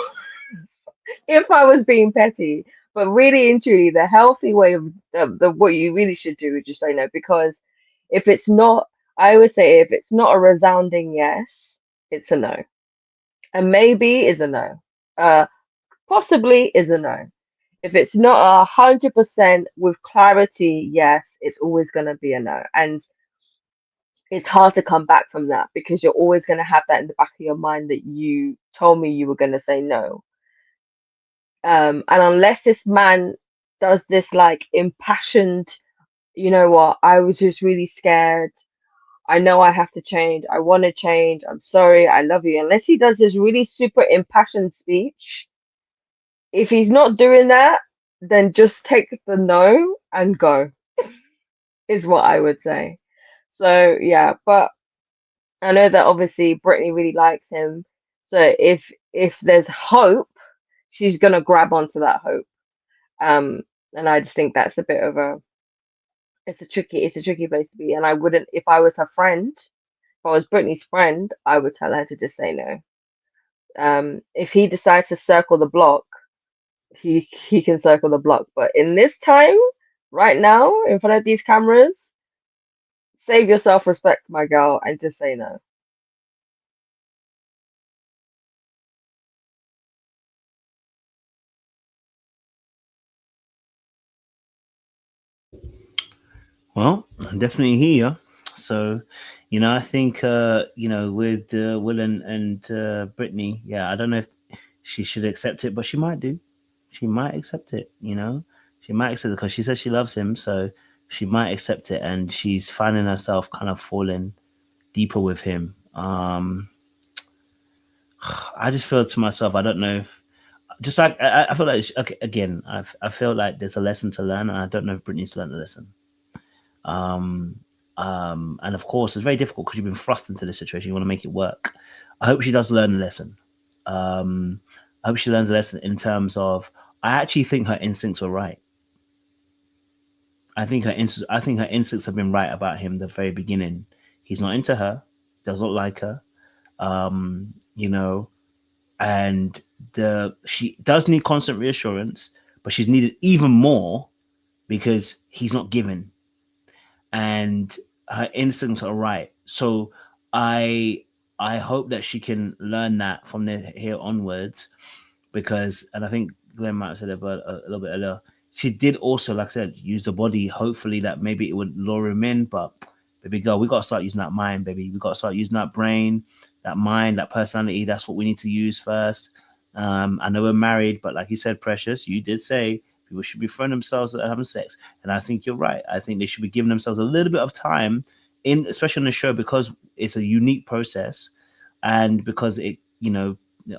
If I was being petty, but really and truly, the healthy way of the what you really should do is just say no, because If it's not, I would say if it's not a resounding yes, it's a no. And maybe is a no. Possibly is a no. If it's not 100% with clarity, yes, it's always going to be a no. And it's hard to come back from that because you're always going to have that in the back of your mind that you told me you were going to say no. And unless this man does this like impassioned, you know what, I was just really scared. I know I have to change. I want to change. I'm sorry. I love you. Unless he does this really super impassioned speech, if he's not doing that, then just take the no and go, is what I would say. So yeah, but I know that obviously Brittany really likes him. So if there's hope, she's gonna grab onto that hope. Um, and I just think that's a bit of a it's a tricky place to be. And I wouldn't if I was her friend, if I was Brittany's friend, I would tell her to just say no. If he decides to circle the block, he can circle the block. But in this time, right now, in front of these cameras, save your self respect, my girl, and just say no. Well, I definitely hear you. So, I think with Will and Brittany, yeah, I don't know if she should accept it, but she might do. She might accept it. She might accept it because she says she loves him, so she might accept it, and she's finding herself kind of falling deeper with him. I just feel to myself, I don't know if just like I feel like okay, again, I feel like there's a lesson to learn, and I don't know if Brittany's learned the lesson. Um, and of course, it's very difficult because you've been thrust into this situation. You want to make it work. I hope she does learn a lesson. I hope she learns a lesson in terms of. I actually think her instincts were right. I think her instincts have been right about him the very beginning. He's not into her. Does not like her. Um, you know, and she does need constant reassurance, but she's needed even more because he's not given. And her instincts are right. So I I hope that she can learn that from here onwards because, and I think Glenn might have said it a little bit earlier. She did also, like I said, use the body. Hopefully, that maybe it would lure him in. But baby girl, we got to start using that mind, baby. We got to start using that brain, that mind, that personality. That's what we need to use first. I know we're married, but like you said, Precious, you did say people should be throwing themselves at having sex, and I think you're right. I think they should be giving themselves a little bit of time especially on the show, because it's a unique process, and because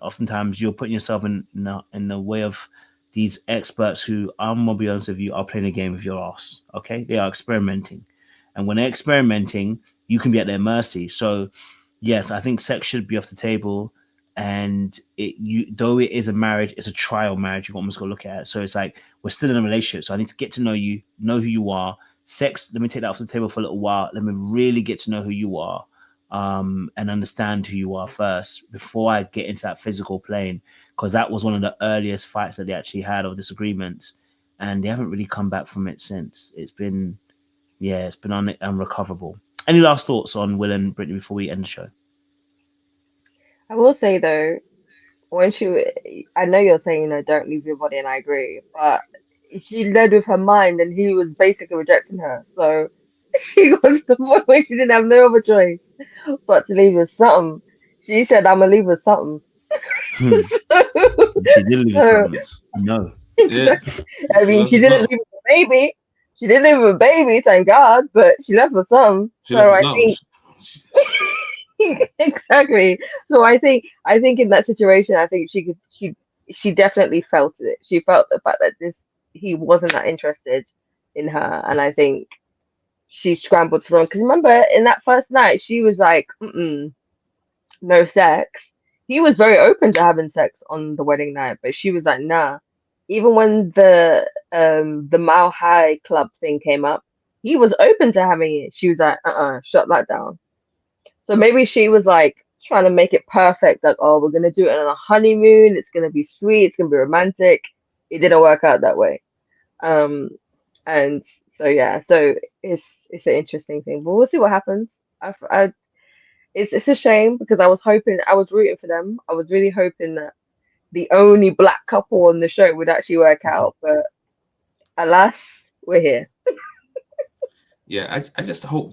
oftentimes you're putting yourself in the way of these experts who, I'm gonna be honest with you, are playing a game with your ass. Okay, they are experimenting, and when they're experimenting, you can be at their mercy. So, yes, I think sex should be off the table, and though it is a marriage, it's a trial marriage. You've almost got to look at it. So it's like we're still in a relationship. So I need to get to know you, know who you are. Sex, let me take that off the table for a little while. Let me really get to know who you are, and understand who you are first before I get into that physical plane. Because that was one of the earliest fights that they actually had, or disagreements, and they haven't really come back from it since. It's been unrecoverable. Any last thoughts on Will and Brittany before we end the show? I will say though, I know you're saying, don't leave your body, and I agree, but she led with her mind, and he was basically rejecting her. So she got to the point where she didn't have no other choice but to leave with something. She said, "I'm gonna leave with something." Hmm. She did leave with So, something. No. Yeah. I She mean, left she for didn't something. leave with a baby. She didn't leave with a baby, thank God, but she left with something. She left So for I something. think exactly. So I think in that situation, I think she definitely felt it. She felt the fact that he wasn't that interested in her, and I think she scrambled for them. Because remember, in that first night, she was like, no sex. He was very open to having sex on the wedding night, but she was like, nah. Even when the Mile High Club thing came up, he was open to having it. She was like, shut that down. So maybe she was like trying to make it perfect, like, oh, we're gonna do it on a honeymoon, it's gonna be sweet, it's gonna be romantic. It didn't work out that way. Um, and so yeah, so it's an interesting thing, but we'll see what happens. It's a shame because I was rooting for them. I was really hoping that the only black couple on the show would actually work out, but alas, we're here. Yeah, I just hope,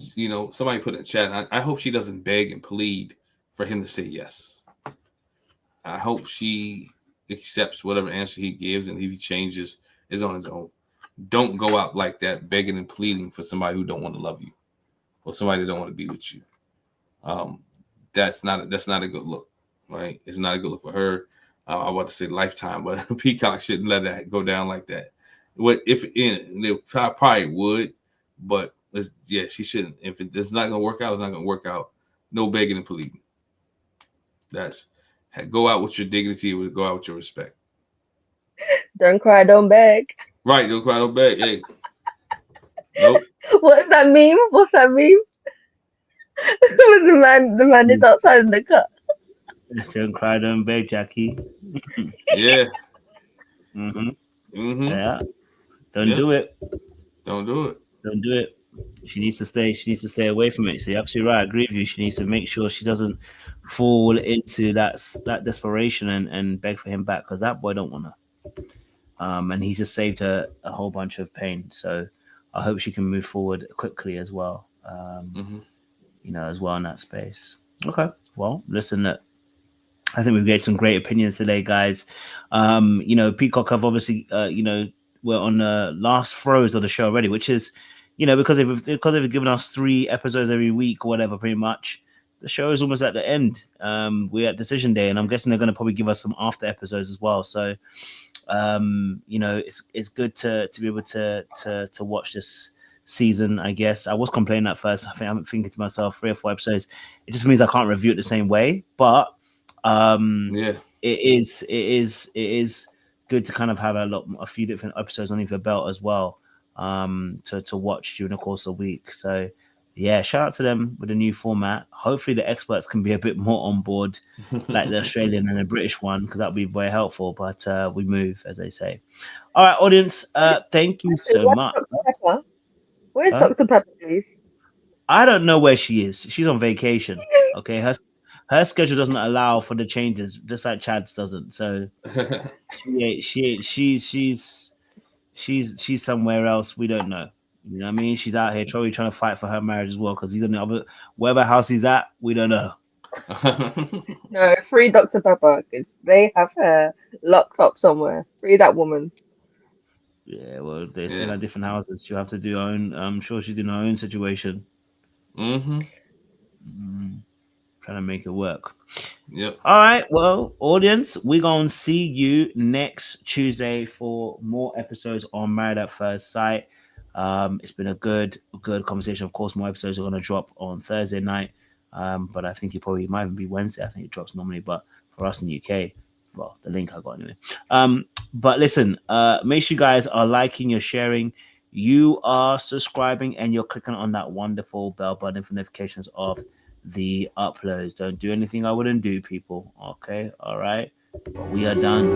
somebody put in the chat. I hope she doesn't beg and plead for him to say yes. I hope she accepts whatever answer he gives, and if he changes, is on his own. Don't go out like that, begging and pleading for somebody who don't want to love you or somebody that don't want to be with you. That's not a good look, right? It's not a good look for her. I want to say Lifetime, but Peacock shouldn't let that go down like that. What if they probably would, but she shouldn't. If it's not gonna work out, it's not gonna work out. No begging and pleading. Go out with your dignity. Go out with your respect. Don't cry, don't beg. Right, don't cry, don't beg. Hey, nope. What's that meme? The man is outside in the car. Don't cry, don't beg, Jackie. Yeah. Yeah. Don't do it. Don't do it. Don't do it. She needs to stay. She needs to stay away from it. So you're absolutely right. I agree with you. She needs to make sure she doesn't fall into that desperation and beg for him back, because that boy don't want her. And he just saved her a whole bunch of pain. So I hope she can move forward quickly as well. As well in that space. Okay. Well, listen, I think we've got some great opinions today, guys. Peacock have obviously, we're on the last throes of the show already, which is, because they've given us 3 episodes every week or whatever, pretty much. The show is almost at the end. We're at decision day, and I'm guessing they're going to probably give us some after episodes as well. So, it's good to be able to watch this season. I guess I was complaining at first. I'm thinking to myself, 3 or 4 episodes. It just means I can't review it the same way, but. It is good to kind of have a few different episodes under your belt as well, to watch during the course of the week. So yeah, shout out to them with the new format. Hopefully the experts can be a bit more on board, like the Australian and the British one, because that would be very helpful. But we move, as they say. All right, audience, thank you so much. Where's Dr. Pepper, please? I don't know where she is. She's on vacation. Okay, her schedule doesn't allow for the changes, just like Chad's doesn't. So she's somewhere else. We don't know. You know what I mean? She's out here probably trying to fight for her marriage as well, because he's in the other, wherever house he's at, we don't know. No, free Dr. Pepper. They have her locked up somewhere. Free that woman. Yeah, well, they still have different houses. She'll have to do her own. I'm sure she's doing her own situation. Trying to make it work. Yep. All right. Well, audience, we're going to see you next Tuesday for more episodes on Married at First Sight. It's been a good conversation. Of course, more episodes are going to drop on Thursday night. But I think it probably might even be Wednesday. I think it drops normally. But for us in the UK, well, the link I got anyway. But listen, make sure you guys are liking, you're sharing, you are subscribing, and you're clicking on that wonderful bell button for notifications of the uploads. Don't do anything I wouldn't do, people. Okay, all right. But we are done.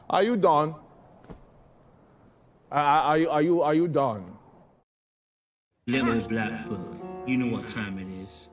Are you done? Are you done? Little black boy, you know what time it is.